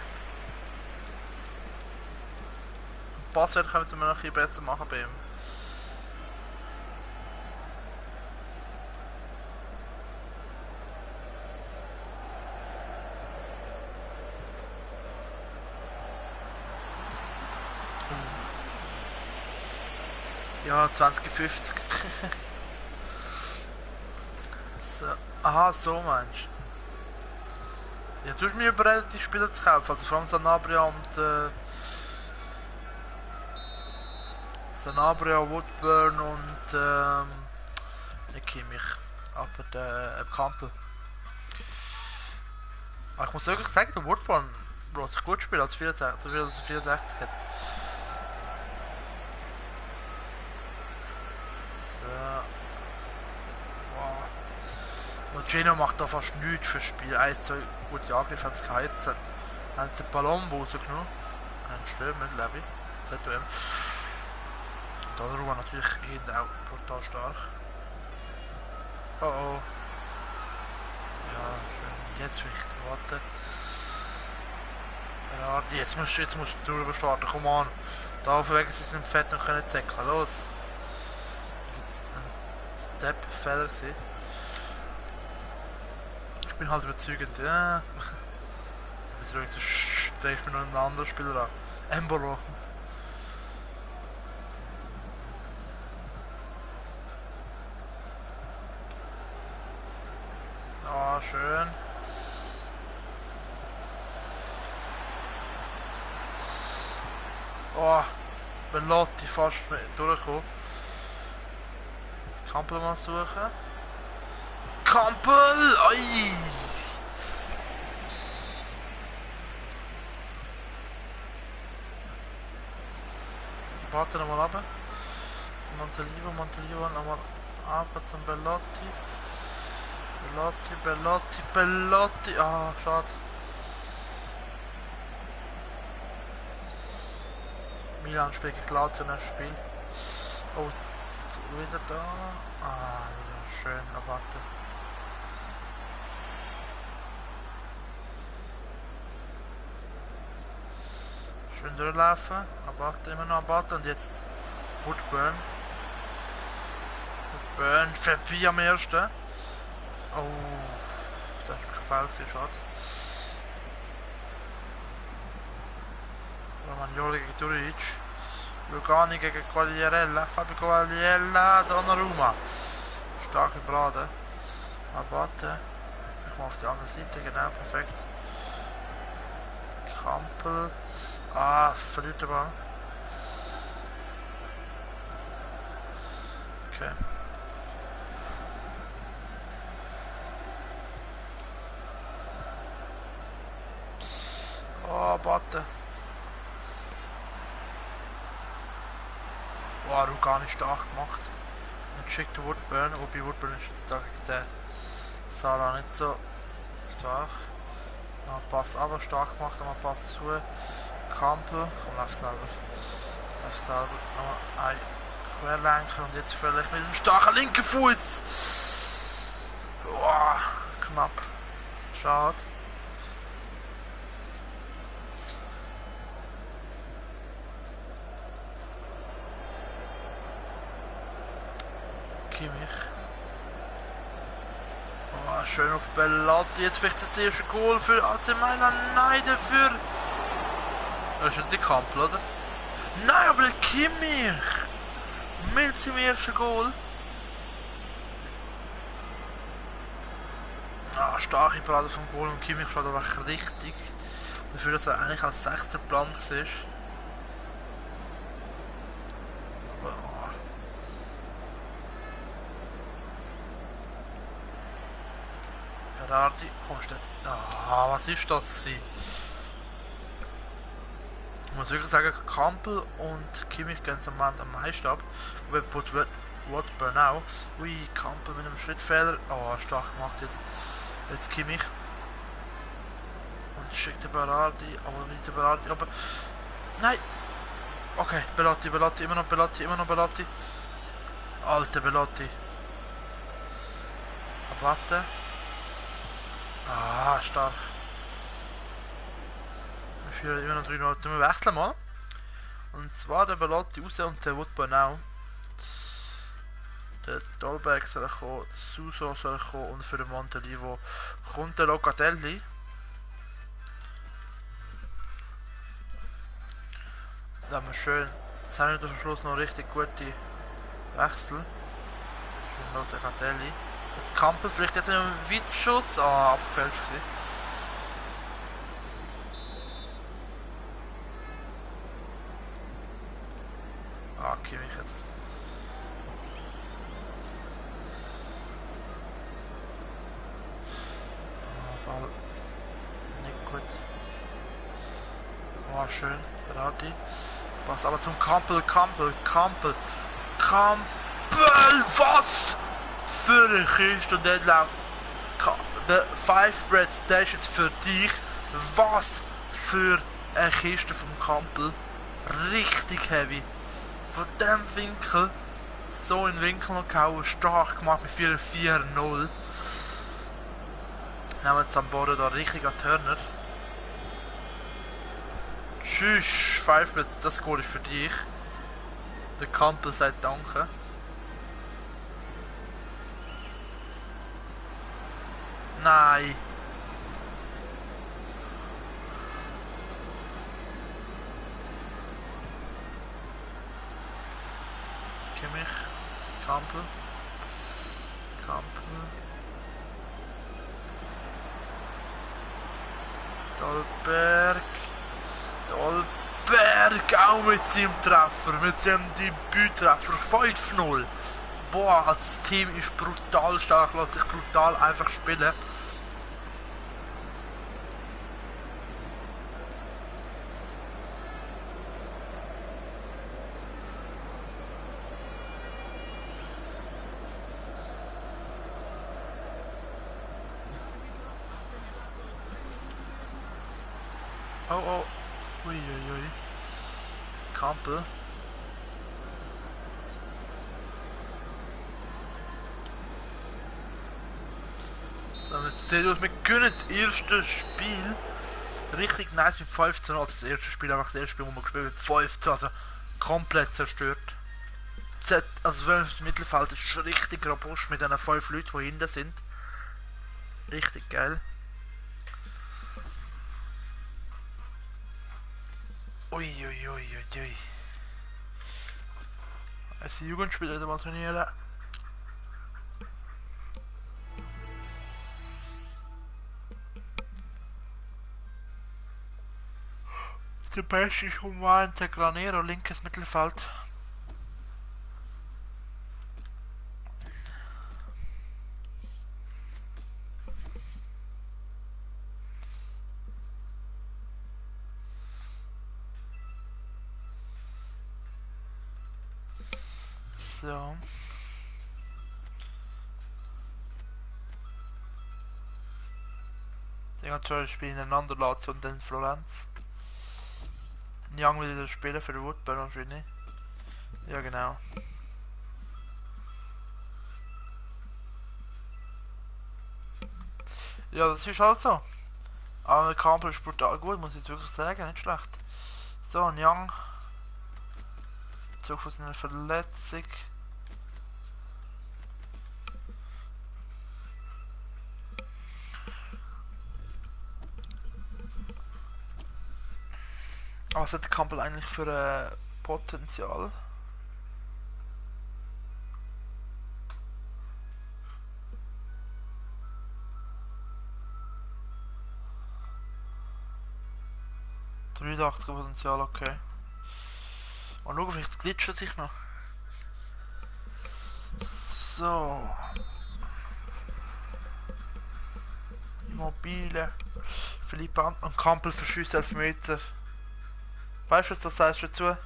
Passwert können wir noch ein bisschen besser machen bei ihm. Ja, 2050. So. Aha, so meinst du? Ja, du hast mir überredet, die Spieler zu kaufen, also vor allem Sanabria und Sanabria, Woodburn und nicht Kimmich, aber der Campbell. Aber ich muss wirklich sagen, der Woodburn hat sich gut gespielt als 64 hat. Geno macht da fast nichts fürs Spiel. 1, 2 gute Angriffe haben sie gehabt. Jetzt haben sie den Ballon rausgenommen. Einen Stürmer, glaube ich. ZOM. Donnarumma natürlich auch brutal stark. Oh oh. Ja, schön. Jetzt vielleicht. Warte. Ja, jetzt musst du drüber starten. Komm an. Da auf Weg sind sie im Fett und können zecken. Los. Das war ein Step-Fehler. Ich bin halt überzeugend, ja. Sonst treffe ich mir noch einen anderen Spieler an. Embolo. Oh, schön. Oh, Belotti fast durchgekommen. Kampel mal suchen. Kampel! Ai! Warte nochmal runter. Montolivo nochmal runter zum Belotti. Belotti. Ah, schade. Milan spielt gegen Lazio im Spiel. Oh, wieder da. Ah, schön, Abate. Schön durchlaufen. Abate, immer noch Abate. Und jetzt Woodburn. Woodburn, vorbei am ersten. Oh, das war kein Foul, schade. Romagnoli gegen Duric. Lugani gegen Quagliarella. Fabio Quagliarella, Donnarumma. Starke Brade. Abate. Ich mache auf die andere Seite, genau, perfekt. Kampel. Ah, verliert der Ball. Okay. Oh, Abate. Oh, Rugani stark gemacht. Und schickt Woodburn, wobei Woodburn ist jetzt da gegen den Salah nicht so stark. Noch einen Pass aber stark gemacht, noch einen Pass zu. Kampel, komm, lauf selber. Nochmal ein Querlenker und jetzt vielleicht mit dem starken linken Fuß. Oh, knapp. Schade. Kimmich. Oh, schön auf Belotti. Jetzt vielleicht das erste Goal für AC Mailand. Nein, dafür. Das ist nicht die Kampel, oder? Nein, aber der Kimmich. Mit seinem ersten Goal. Ah, starke Parade vom Goal und Kimmich schaut einfach richtig. Dafür, dass er eigentlich als 16 geplant ist. Aber Berardi, kommst du jetzt? Ah, was ist das gewesen? Ich muss wirklich sagen, Kampel und Kimmich gehen am Moment am meisten ab. Woodburn auch. Ui, Kampel mit einem Schrittfehler. Oh, stark gemacht jetzt. Jetzt Kimmich. Und schickt der Berardi, aber nicht der Berardi, aber... Nein! Okay, Belotti, immer noch Belotti. Alter Belotti. Abate. Ah, stark. Wir führen immer noch 3 Minuten. Wir wechseln mal. Und zwar der Belotti raus und der Woodburn auch. Der Dolberg soll kommen, der Suso soll kommen und für den Montolivo kommt der Locatelli. Da haben wir schön 10 Minuten zum Schluss noch richtig gute Wechsel. Schön Locatelli. Jetzt Kampel, vielleicht jetzt einen Weitschuss. Ah, abgefälscht gewesen. Ah, Kimmich jetzt. Ah, Ball. Nicht gut. Oh, schön. Berardi. Pass aber zum Kampel. Was? Für eine Kiste und dann läuft der Five Breads, der ist jetzt für dich. Was für eine Kiste vom Kampel. Richtig heavy. Von dem Winkel so in den Winkel noch gehauen, stark gemacht mit 4-4-0. Nehmen wir Zambora da richtig an Turner. Tschüss, Five Breads, das Goal ist für dich. Der Kampel sagt danke. Nein. Kampel. Kampel. Dolberg. Dolberg auch mit seinem Treffer, mit seinem Debüttreffer. 5-0. Boah, also das Team ist brutal stark, lässt sich brutal einfach spielen. Oh oh. Uiuiui. Kampel. So, wir gewinnen das erste Spiel. Richtig nice mit 5-0. Also das erste Spiel, einfach das erste Spiel, wo wir gespielt haben, mit 5-0. Also komplett zerstört. Also das Mittelfeld ist schon richtig robust mit den 5 Leuten, die hinten sind. Richtig geil. Uiuiuiui. Also Jugendspieler mal trainieren. Der Beste ist Humante Granero, linkes Mittelfeld. So. Die ganze Zeit spielen ineinander Lazio und dann Florenz. Young will wieder spielen für Woodburn wahrscheinlich. Ja genau. Ja, das ist halt so. Aber der Kampel ist brutal gut, muss ich jetzt wirklich sagen, nicht schlecht. So, ein Young. Zug von seiner Verletzung. Was hat der Kampel eigentlich für Potenzial? Potenzial, okay. Mal schauen, vielleicht glitscht er sich noch. So. Immobile. Philipp und Kampel verschießt 11 Meter. Weißt du, was das heißt dazu?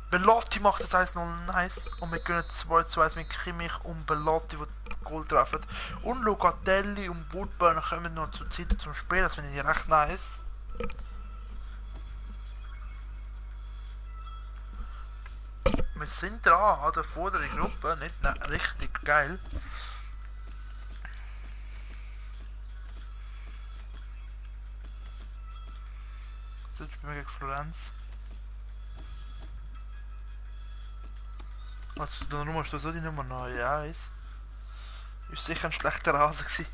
Belotti macht das 1-0 nice. Und wir gönnen 2-1 mit Kimmich und Belotti, die Goal treffen. Und Locatelli und Woodburn kommen noch zur Zeit zum Spielen. Das finde ich recht nice. Wir sind dran an der vorderen Gruppe. Nicht richtig geil. Jetzt spielen wir gegen Florenz. Also die Nummer ist da so die Nummer 9, ja, ist sicher ein schlechter Rasen gewesen.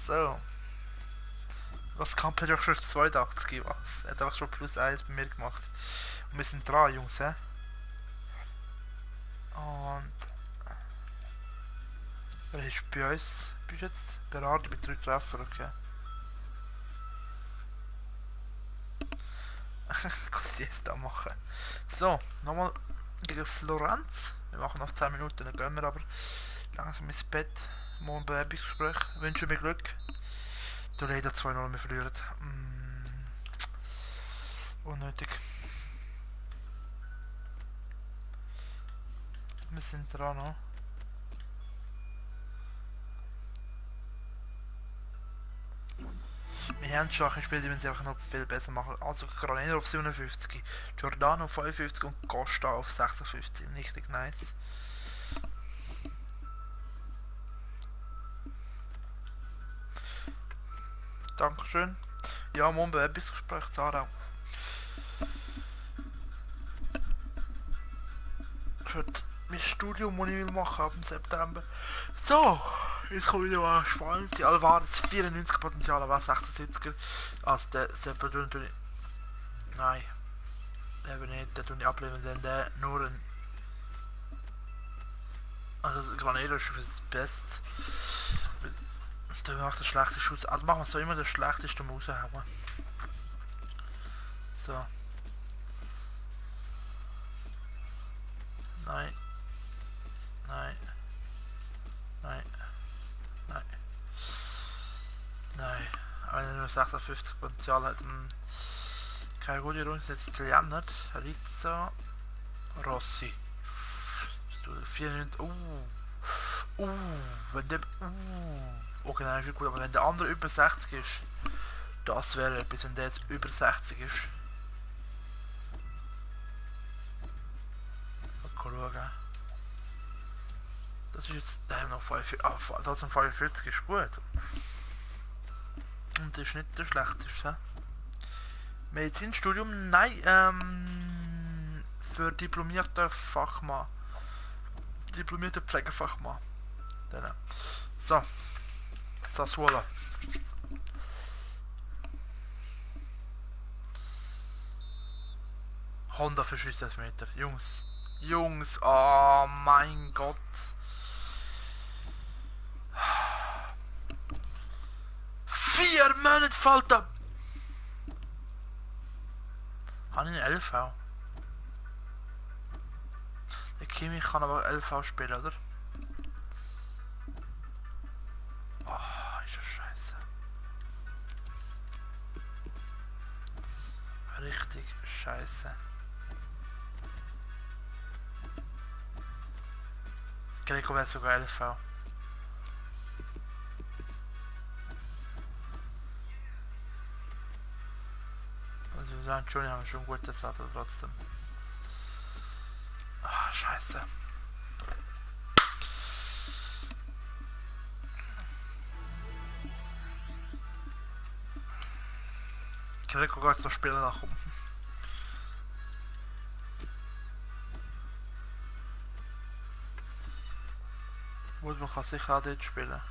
So. Was Kampel hat ja schon 82, was? Er hat auch schon +1 bei mir gemacht. Und wir sind dran, Jungs, hä? Und... Wer ist bei uns? Bist du jetzt? Berardi mit 3 Treffer, okay. Siesta machen. So, nochmal gegen Florenz. Wir machen noch 10 Minuten, dann gehen wir aber langsam ins Bett. Morgen Bewerbungsgespräch. Wünsche mir Glück. Du leider 2-0 mehr verlieren. Unnötig. Wir sind dran noch. Wir haben schwache Spiele, die wir einfach noch viel besser machen. Also Granero auf 57, Giordano auf 55 und Costa auf 56. Richtig nice. Dankeschön. Ja, morgen Bewerbungsgespräch zu Aarau. Für mein Studium, das ich machen ab dem September. So, jetzt kommt wieder mal spannend. Die Alvarez 94 Potenzial, aber 76er. Also der September. Nein. Eben nicht, den tue ich ablehnen, denn der nur ein... Also Granero ist das Beste. Der macht den schlechtesten Schuss. Also machen wir so immer den schlechtesten raushauen. So. Nein. Nein. Nein. Nein. Nein. Aber wenn er nur 56 Potenzial hat, keine gute Runde, jetzt Italiener. Rizzo. Rossi. 94. Wenn der. Okay, nein, ist nicht gut, aber wenn der andere über 60 ist, das wäre etwas, wenn der jetzt über 60 ist. Mal schauen. Das ist jetzt, der hat noch 45, das 45 ist gut. Und das ist nicht der schlechteste. Medizinstudium, nein, für diplomierten Fachmann. Diplomierter Pflegefachmann. Dann. So. Sassuolo. Honda für Schusselfmeter. Jungs. Jungs, oh mein Gott. Vier Monate fällt ab. Habe ich einen LV? Der Kimi kann aber LV spielen, oder? Oh, ist das scheiße. Richtig scheiße. Greco wäre sogar LV. Also wir sagen schon, haben schon gute Sachen trotzdem. Ah, scheiße. Greco geht noch spielen nach oben. Man kann sicher auch dort spielen.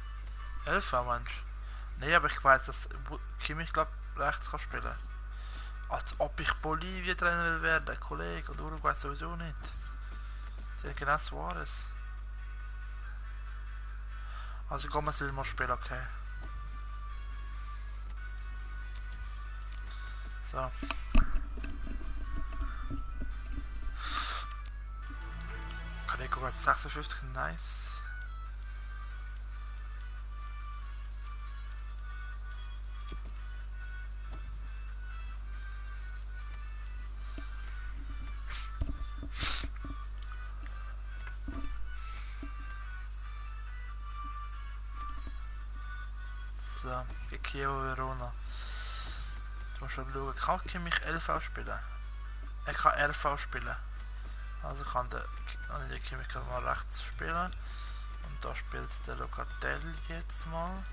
11 Mensch. Nee, aber ich weiss, dass Kimmich glaub rechts kann spielen. Als ob ich Bolivien Trainer will werden, Kollege, und Uruguay sowieso nicht. Sie haben genau Suarez. Also Gomez will mal spielen, okay. So. Kaneko hat 56, nice. So, gegen Chievo Verona. Jetzt muss schon schauen, kann Kimmich LV spielen? Er kann RV spielen. Also kann der Kimmich mal rechts spielen. Und da spielt der Locatelli jetzt mal.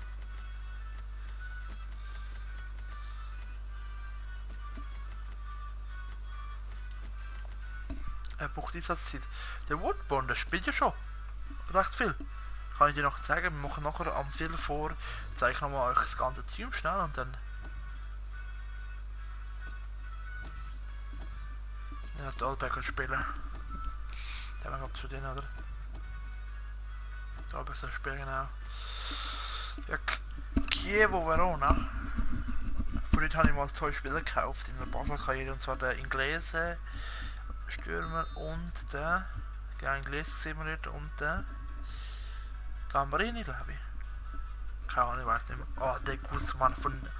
Er braucht Einsatzzeit. Der Woodburn, der spielt ja schon recht viel. Kann ich dir noch sagen, wir machen nachher am Film vor, zeige ich nochmal euch das ganze Team schnell und dann... Ja, die Albeck spielen. Der war glaube zu denen, oder? Die Albeck spielen, genau. Ja, Chievo Verona. Von dort habe ich mal 2 Spieler gekauft in der Basel-Karriere, und zwar der Inglese Stürmer und der... Genau, Inglese sehen wir dort und der... Gambarini, glaube ich. Keine Ahnung, ich weiß nicht mehr. Oh, der Guzman von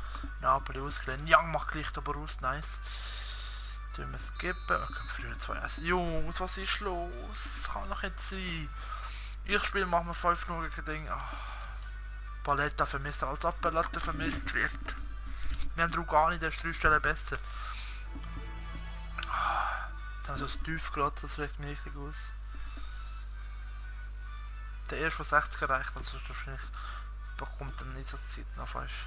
Napoli ausgelehnt. Young macht gleich aber aus, nice. Tun wir skippen. Wir können früher 2 Jungs, was ist los? Das kann doch nicht sein. Ich spiele, machen wir 5 nur gegen Ding. Oh. Paletta vermisst, als ob Paletta vermisst wird. Wir haben Rugani, der ist 3 Stellen besser. Dann so ein Tiefglatz, das regt mich richtig aus. Der erste, der 60 erreicht, also wahrscheinlich bekommt dann Einsatzzeit noch falsch.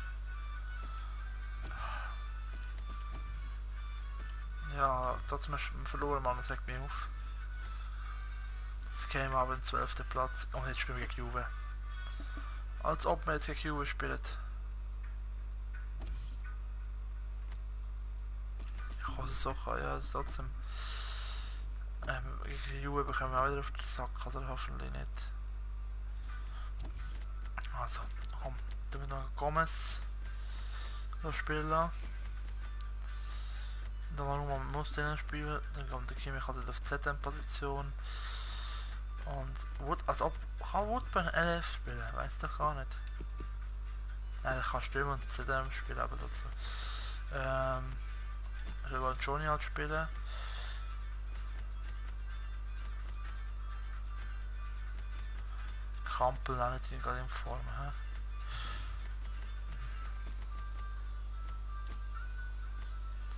Ja, trotzdem haben wir verloren, Mann, das regt mich auf. Jetzt kämen wir aber den 12. Platz und jetzt spielen wir gegen Juve. Als ob wir jetzt gegen Juve spielen. Ich kann so kann, ja, trotzdem. Gegen die Juve bekommen wir auch wieder auf den Sack, oder? Hoffentlich nicht. Also, komm, tun wir noch Gomez spielen lassen. Donnarumma muss den spielen, dann kommt der Kimmich halt auf die ZM-Position. Und Wood, als ob, kann Wood bei 11 spielen? Weiß doch gar nicht. Nein, er kann Stürmer und ZM spielen, aber dazu. Ich will Johnny halt spielen. Kampel auch nicht gerade in Form. He?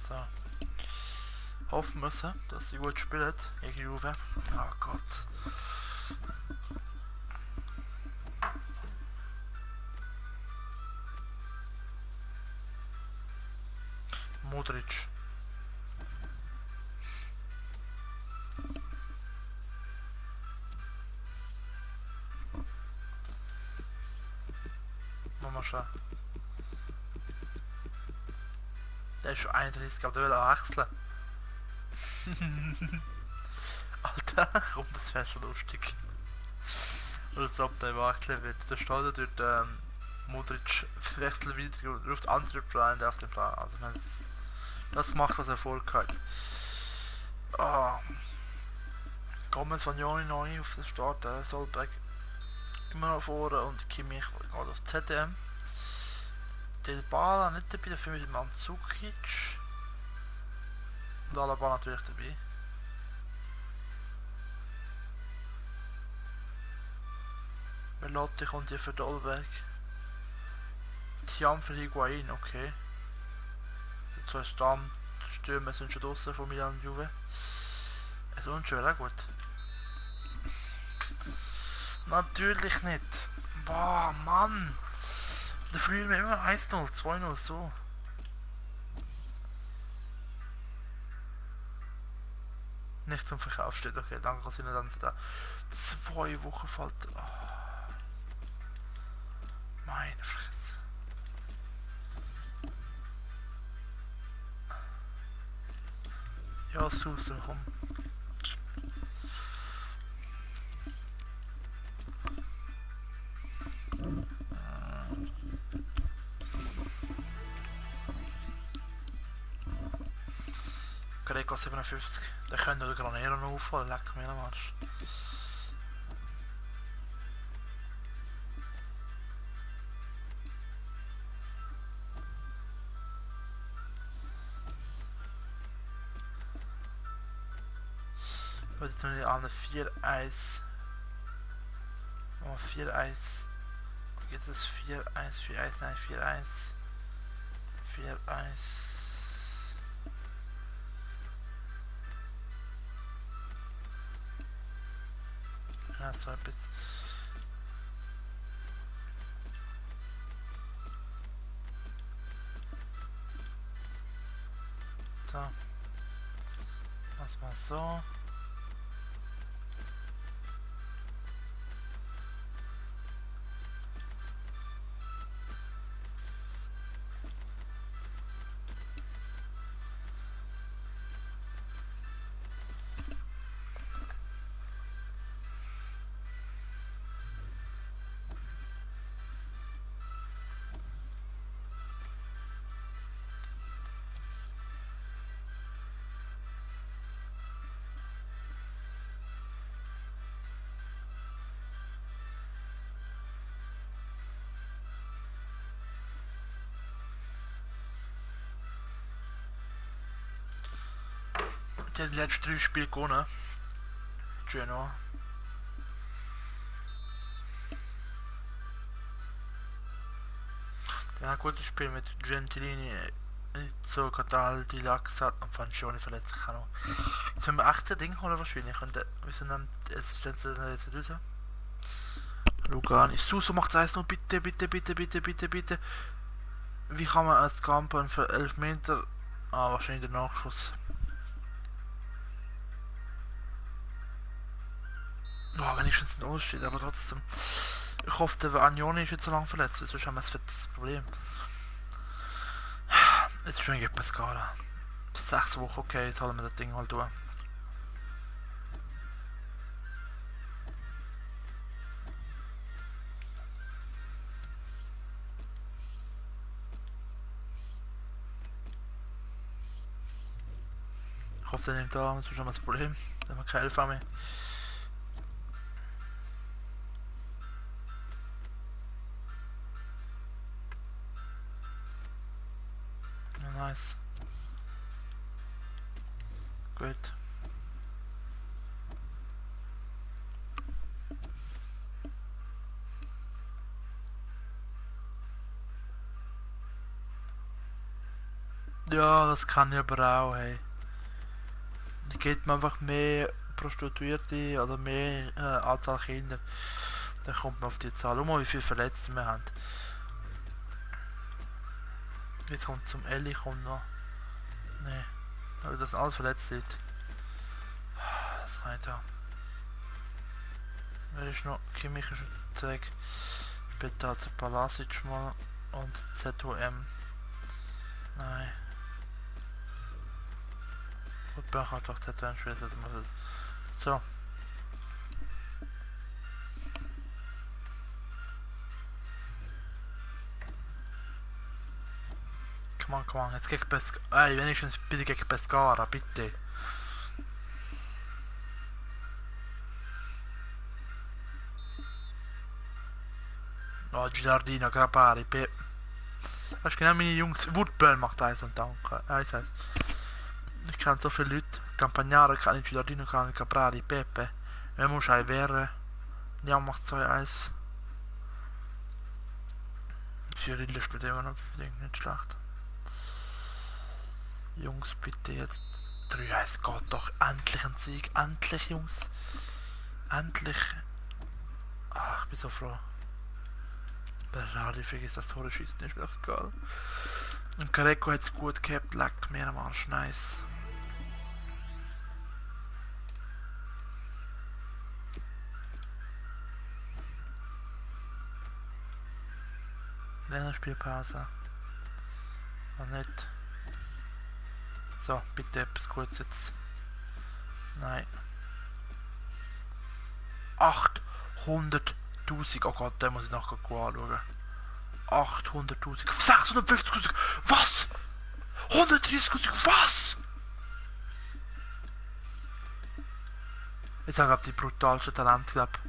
So. Hoffen wir, dass sie gut spielen gegen Juve. Oh Gott. Modric. Mal schauen. Der ist schon 31, aber der will auch wechseln. Alter, komm, das wäre schon lustig. Als ob der wechseln wird. Der steht durch Modric wechselt wieder, ruft andere Freunde auf den Plan. Also das macht, was er vorgehört. Oh. Gomez von Joni neu auf den Start, Solberg immer noch vorne und Kimmich geht auf ZDM. Del Bala nicht dabei, dafür mit Mandzukic. Und Alaba natürlich dabei. Velotti kommt hier für Dolberg. Thiam für Higuain, okay. Die zwei Stammstürmer sind schon draußen von Milan und Juve. Es ist unschön, auch gut. Natürlich nicht. Boah, Mann. Da verlieren wir immer 1-0, 2-0, so. Nicht zum Verkauf steht, okay, danke, dass ich nicht dann da 2 Wochen fällt. Oh. Meine Fresse. Ja, Susan, komm. Greco 57. Der könnte der Granero noch auffallen, leck mir am Arsch. Ich wollte jetzt an 4-1. Oh, 4-1. Jetzt ist 4-1, 4-1, nein, 4-1. 4-1. Ja, so etwas. So. Lass mal so. Die letzten 3 Spiele gewonnen. Genoa. Ja, gutes Spiel mit Gentilini, Izzo, Cataldi, Laxat und Fancioni verletzt sich auch noch. Jetzt haben wir 18 Dinge holen wahrscheinlich. Wir sind dann jetzt raus. Lugani. Suso macht 1-0, bitte, bitte, bitte, bitte, bitte, bitte. Wie kann man als Kampen für 11 Meter? Ah, wahrscheinlich der Nachschuss. Oh, wenigstens ein Unterschied, aber trotzdem. Ich hoffe, der Agnoni ist jetzt so lange verletzt, sonst haben wir ein fettes Problem. Jetzt schwinge ich Pescara. 6 Wochen, okay, jetzt holen wir das Ding mal durch. Ich hoffe, der nimmt da, das ist schon mal das Problem. Dann haben wir keine Hilfe mehr. Ja, nice. Gut. Ja, das kann ich aber auch, hey. Da gibt man einfach mehr Prostituierte oder mehr Anzahl Kinder. Dann kommt man auf die Zahl. Schau mal, wie viele Verletzte wir haben. Jetzt kommt zum Ellie kommt noch. Nee. Aber das sind alles Verletzte. Das kann ich da. Wer ist noch? Kimmich ist weg. Bitte hat Palasic mal und ZOM. Nein. Gut, Bach hat doch ZOM spielen, so. Come on, jetzt gegen Pescara. Ey, wenigstens bitte gegen Pescara, bitte. Oh, Gilardino, Grapari, Das ist genau meine Jungs. Woodburn macht eins und danke. Eins. Ich kenne so viele Leute. Campagnaro kann ich, Gilardino kann ich, Caprari, Pepe. Wer muss ein wäre? Niam macht 2-1. Fiorilla spielt immer noch nicht schlecht. Jungs, bitte jetzt 3-1 geht doch. Endlich ein Sieg. Endlich, Jungs. Endlich. Ach, ich bin so froh. Berardi vergisst das Tore schießen, ist mir doch egal. Und Careco hat es gut gehabt, leckt mir am Arsch, nice. Spielpause. Noch nicht. So, bitte etwas Gutes jetzt. Nein. 800.000. Oh Gott, den muss ich nachher anschauen. 800.000. 650.000. Was? 130.000. Was? Jetzt haben wir die brutalsten Talente, glaube ich.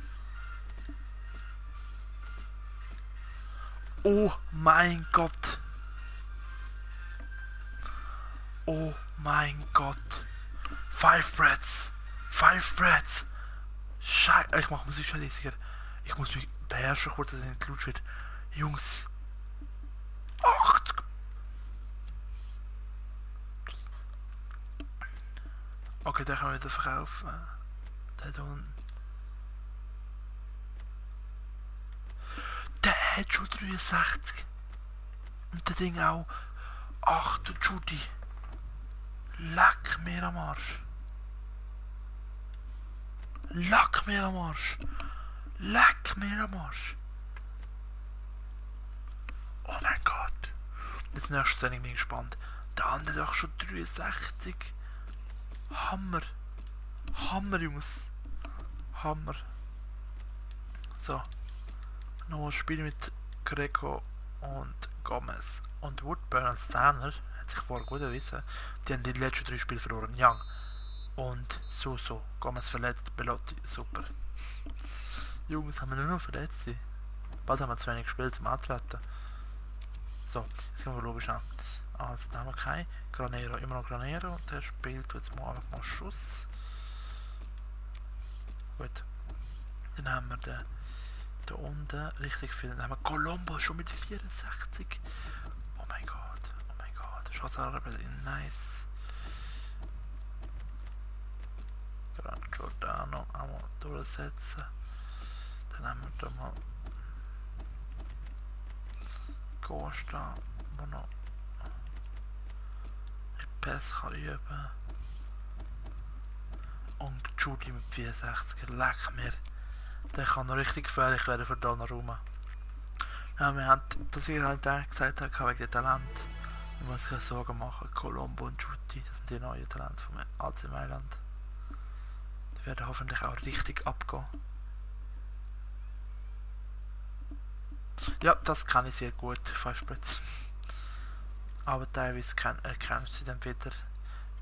Oh mein Gott. Oh mein Gott. 5 Breads. 5 Breads. Scheiße. Ich mache Musik schon riesiger. Ich muss mich beherrschen, kurz, dass es nicht laut wird. Jungs. 80. Okay, den können wir wieder verkaufen. Der da unten. Der hat schon 63. Und der Ding auch. Ach du Judy. Leck mir am Arsch. Leck mir am Arsch. Leck mir am Arsch. Oh mein Gott. Jetzt nächste Sendung bin ich gespannt. Der andere doch schon 63. Hammer. Hammer, Jungs. Hammer. So. Noch ein Spiel mit Greco und Gomez. Und Woodburn als Trainer hat sich vorher gut erwiesen. Die haben die letzten 3 Spiele verloren. Young und Suso. Gomez verletzt, Belotti, super. Jungs, haben wir nur noch Verletzte. Bald haben wir zu wenig gespielt zum Antreten. So, jetzt gehen wir logisch an. Also, da haben wir keinen. Granero, immer noch Granero. Der spielt jetzt mal einfach mal Schuss. Gut. Dann haben wir den da unten richtig viel. Dann haben wir Colombo schon mit 64. Oh mein Gott. Oh mein Gott. Schussarbeit, nice. Gran Giordano einmal durchsetzen. Dann haben wir da mal Costa, der noch Pass kann üben. Und Judy mit 64, leck mir. Der kann noch richtig gefährlich werden für Donnarumma. Ja, wir haben, dass ich halt gesagt habe, wegen dem Talent. Ich muss keine Sorgen machen. Colombo und Jutti, das sind die neuen Talente vom AC Mailand. Die werden hoffentlich auch richtig abgehen. Ja, das kann ich sehr gut, Festspritz. Aber teilweise erkennst du dann wieder.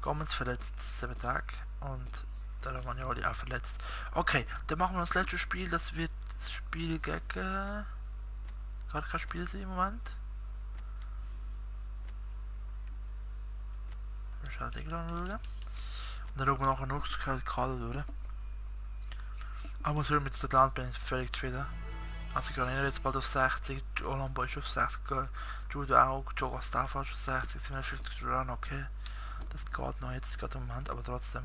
Gomez verletzt 7 Tage und der Romagnoli auch verletzt. Okay, dann machen wir das letzte Spiel. Das wird das Spiel gegen... Kann kein Spiel sein im Moment. Wir schauen die gerade durch. Und dann schauen wir nachher noch das Kader durch. Aber muss sagen, mit der Land bin ich völlig zufrieden. Also Granero jetzt bald auf 60, Olombo ist auf 60, Judo auch, Joe Gustavo ist auf 60, 57 Duran, okay. Das geht noch jetzt gerade im Moment, aber trotzdem.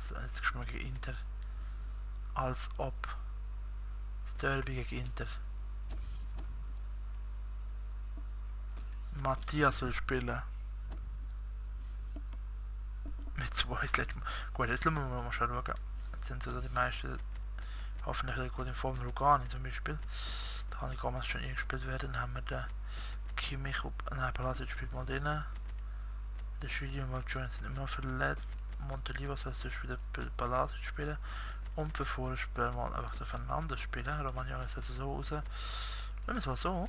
So, jetzt spielen wir gegen Inter. Als ob. Das Derby gegen Inter. Matthias will spielen. Mit 2 ist letztes Mal. Gut, jetzt müssen wir mal schauen. Jetzt sind so die meisten hoffentlich wieder gut in Form. Rugani zum Beispiel. Da kann ich damals schon eingespielt werden. Dann haben wir den Kimmich. Nein, Palacic spielt mal drin. Der Schüli und Valjoin sind immer noch verletzt. Montelivo soll sonst wieder Palacic spielen. Und bevor spielen wir mal einfach den Fernandes spielen. Romagnoli ist also so raus. Nehmen wir es mal so.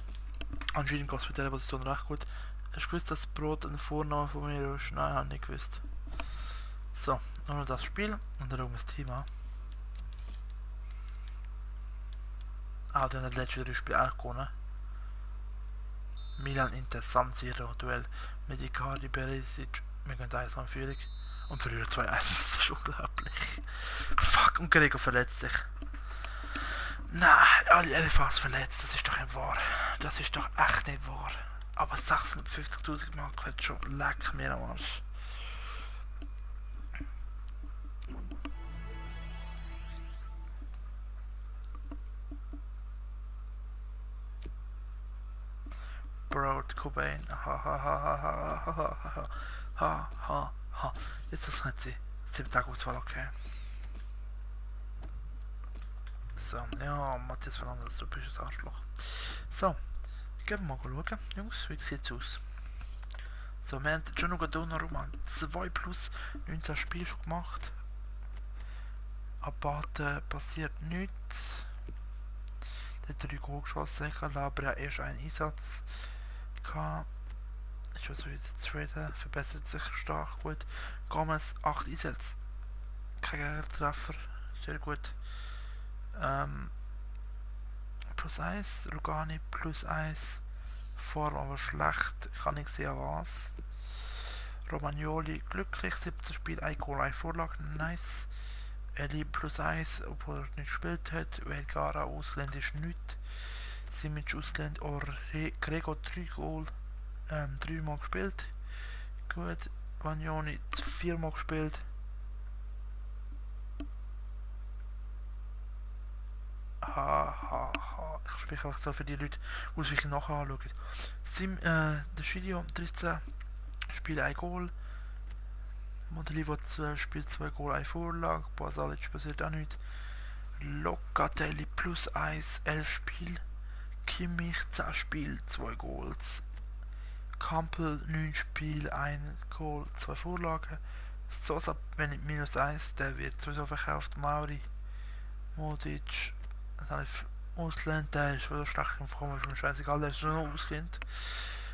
Anscheinend geht es mit dieser Position recht gut. Hast du gewusst, dass Brot ein Vorname von mir ist? Nein, habe ich nicht gewusst. So, nur noch das Spiel und dann schauen wir das Team an. Ah, dann hat das letzte Spiel auch gewonnen. Milan Inter San Siro Duell mit Icardi Perisic. Wir gehen 1 in Führung und verlieren 2-1. Das ist unglaublich. Fuck, und Gregor verletzt sich. Nein, alle fast verletzt. Das ist doch nicht wahr. Das ist doch echt nicht wahr. Aber 650.000 Mark wird schon leck mir am Arsch. Broad Cobain. Ha. Jetzt das nicht sie. 7 Tage Auswahl, okay. So, ja, Matthias Fernandes, du bist ein Arschloch. So, gehen wir mal schauen. Jungs, wie sieht's aus? So, wir haben Gianluca Donnarumma 2 plus 19 Spiele schon gemacht. Abate passiert nichts. Der hat 3 Goal geschossen. Calabria erst einen Einsatz. Ich weiß nicht, zufrieden. Verbessert sich stark gut. Gomez 8 Einsätze. Kein Gegentreffer. Sehr gut. Plus 1. Rugani plus 1. Form aber schlecht. Ich kann nicht sehen was. Romagnoli glücklich. 17 Spiele, 1 Goal, 1 Vorlage. Nice. Eli plus 1, obwohl er nicht gespielt hat. Vergara ausländisch nicht. Simic ausländisch. Gregor 3 Goal. 3 Mal gespielt. Gut. Vagnoni 4 Mal gespielt. Ich spreche einfach so für die Leute, die es wirklich nachher anschauen. Der Schidio 13 Spiele 1 Goal. Montelivo 12 Spiele 2 Goal 1 Vorlage. Basalic passiert auch nichts. Locatelli plus 1 11 Spiele. Kimmich 10 Spiele 2 Goals. Campbell 9 Spiele 1 Goal 2 Vorlagen. Sosa, wenn nicht minus 1, der wird sowieso verkauft. Mauri, Modic, das habe ich Ausländer, der ist wieder schlecht im Form, ist mir scheißegal, der ist schon noch ausgehend.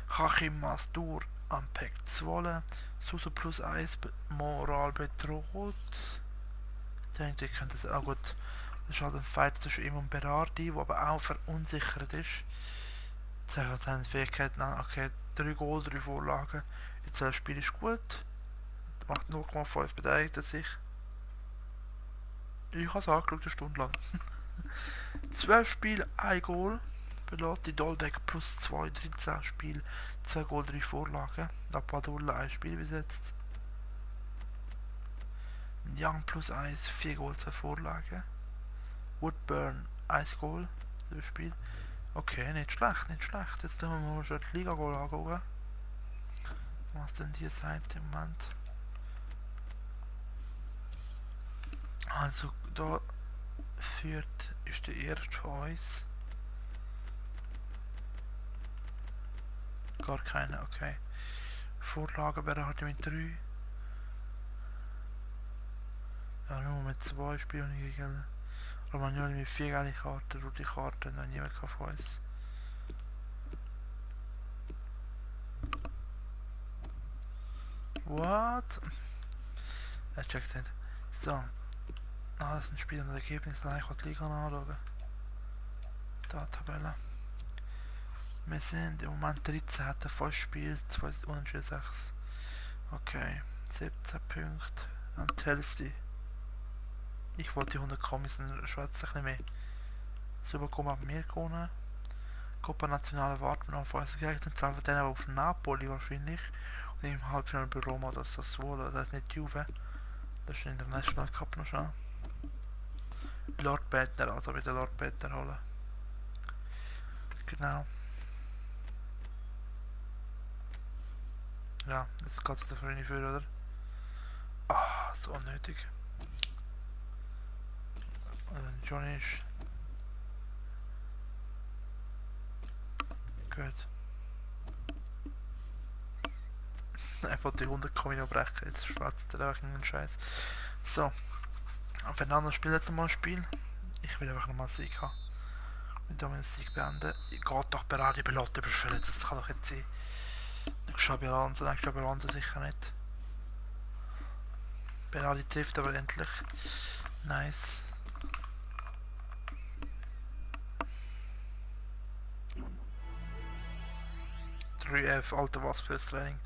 Hachim Mastur, Ampek 2, Suso plus 1, Moral bedroht. Ich denke, ihr könnt das auch gut. Das ist halt ein Fight zwischen ihm und Berardi, der aber auch verunsichert ist. Jetzt haben wir die Fähigkeit, okay, 3 Goal, 3 Vorlagen. In 12 Spielen ist gut. Macht 0,5 beteiligt er sich. Ich habe es angeschaut, eine Stunde lang. 12 Spiele, 1 Goal. Belotti Dolbeck plus 2, 13 Spiele, 2 Goal, 3 Vorlagen. Lapadula 1 Spiel besetzt. Young plus 1, 4 Goal, 2 Vorlagen. Woodburn 1 Goal, 2 Spiel. Okay, nicht schlecht, nicht schlecht. Jetzt müssen wir mal schon die Liga-Goal anschauen. Was denn die Seite im Moment? Also da führt ist der erste von uns. Gar keine, okay. Vorlagen wäre halt mit 3. Ja, nur mit 2 Spione gegen Romagnoli mit 4 geile Karten, rote Karten, noch niemand von uns. What? Er checkt nicht. So. Das ist ein Spiel und das Ergebnis. Ich kann die Liga anschauen. Da, Tabelle. Wir sind im Moment 13, hat 5 Spiele, 2 Unentschieden, 6. Okay. 17 Punkte. An die Hälfte. Ich wollte die 100 Kommis und schwätze ein bisschen mehr. Supercom haben wir gewonnen. Coppa Nazionale warten wir noch auf unsere Gegner. Treffen dann auf Napoli wahrscheinlich. Und im Halbfinale bei Roma das Sassuolo. Das heißt nicht Juve. Das ist in der National Cup noch schon. Lord Peter, also wieder Lord Peter holen. Genau. Ja, jetzt geht es der Verein für, oder? Ah, so unnötig. Johnny ist. Gut. Er wollte die 100 Coin brechen, jetzt schwätzt er einfach einen Scheiß. So. Fernando spielt jetzt nochmal ein Spiel. Ich will einfach nochmal einen Sieg haben. Und dann einen Sieg beenden. Geht doch Berardi Belotti überfällt, das kann doch jetzt sein. Xabi Alonso, nein, Xabi Alonso sicher nicht. Berardi trifft aber endlich. Nice. F, Alter, was fürs Training.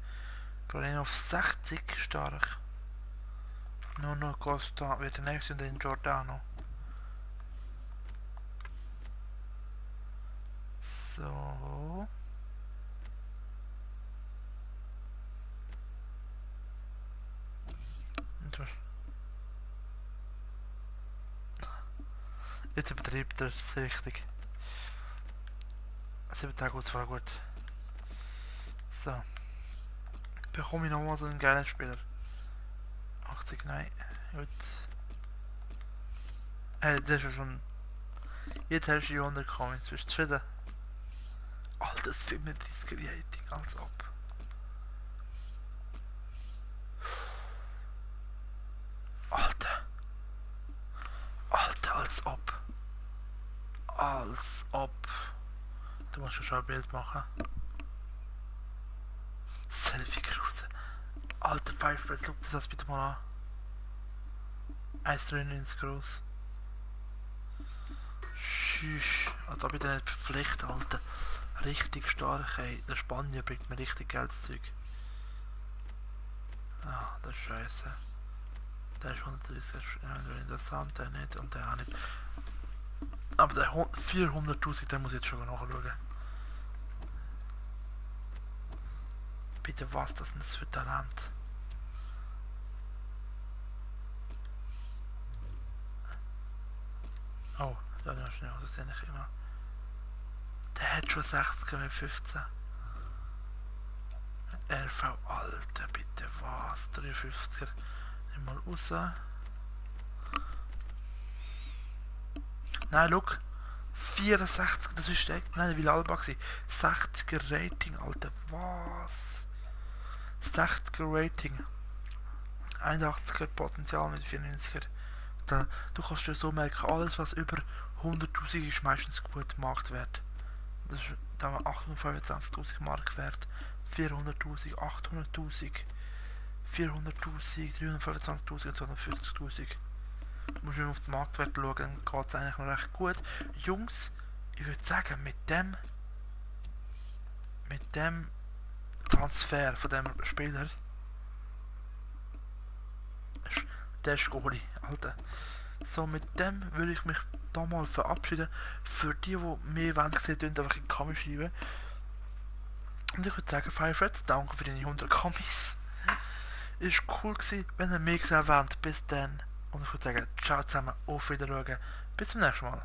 Gerade auf 60 stark. Nuno Costa wird der nächste und den Giordano. So. Jetzt übertreibt er es richtig. 7 Tage Ausfall, gut. So. Bekomme ich nochmal so einen geilen Spieler. 80, nein. Gut. Das ist ja schon. Jetzt hast du die 100 Coins. Bist du zufrieden? Alter, 37 Rating, als ob. Alter. Alter, als ob. Als ob. Du musst schon ein Bild machen. Selfie Kruse. Alter, 5 Bett, schau dir das bitte mal an. 1,93 groß. Schüss. Als ob ich den nicht verpflichte, Alter. Richtig stark, ey. Der Spanier bringt mir richtig geiles Zeug. Ah, das ist scheiße. Der ist 130 interessant, der nicht und der auch nicht. Aber der 400.000, den muss ich jetzt schon nachschauen. Bitte, was das denn für Talent? Oh, da ist noch schnell, das sehe ich immer. Der hat schon 60er mit 15. RV, Alter, bitte, was? 53er. Nimm mal raus. Nein, look. 64, das ist der. Nein, der will Alba gewesen. 60er Rating, Alter, was? 60er Rating. 81er Potenzial mit 94er. Du kannst dir so merken, alles was über 100.000 ist meistens gut Marktwert. Das ist dann 825.000 Marktwert. 400.000, 800.000, 400.000, 325.000 und 250.000. Du musst immer auf den Marktwert schauen, dann geht es eigentlich noch recht gut. Jungs, ich würde sagen, mit dem Transfer von dem Spieler, der ist Goalie, Alter. So, mit dem würde ich mich da mal verabschieden. Für die mehr wollen sehen, könnt einfach in die Kamera schreiben. Und ich würde sagen, Firefreds, danke für deine 100 Kommis. Ist cool gewesen, wenn ihr mehr gesehen habt. Bis dann. Und ich würde sagen, ciao zusammen, auf Wiedersehen. Bis zum nächsten Mal.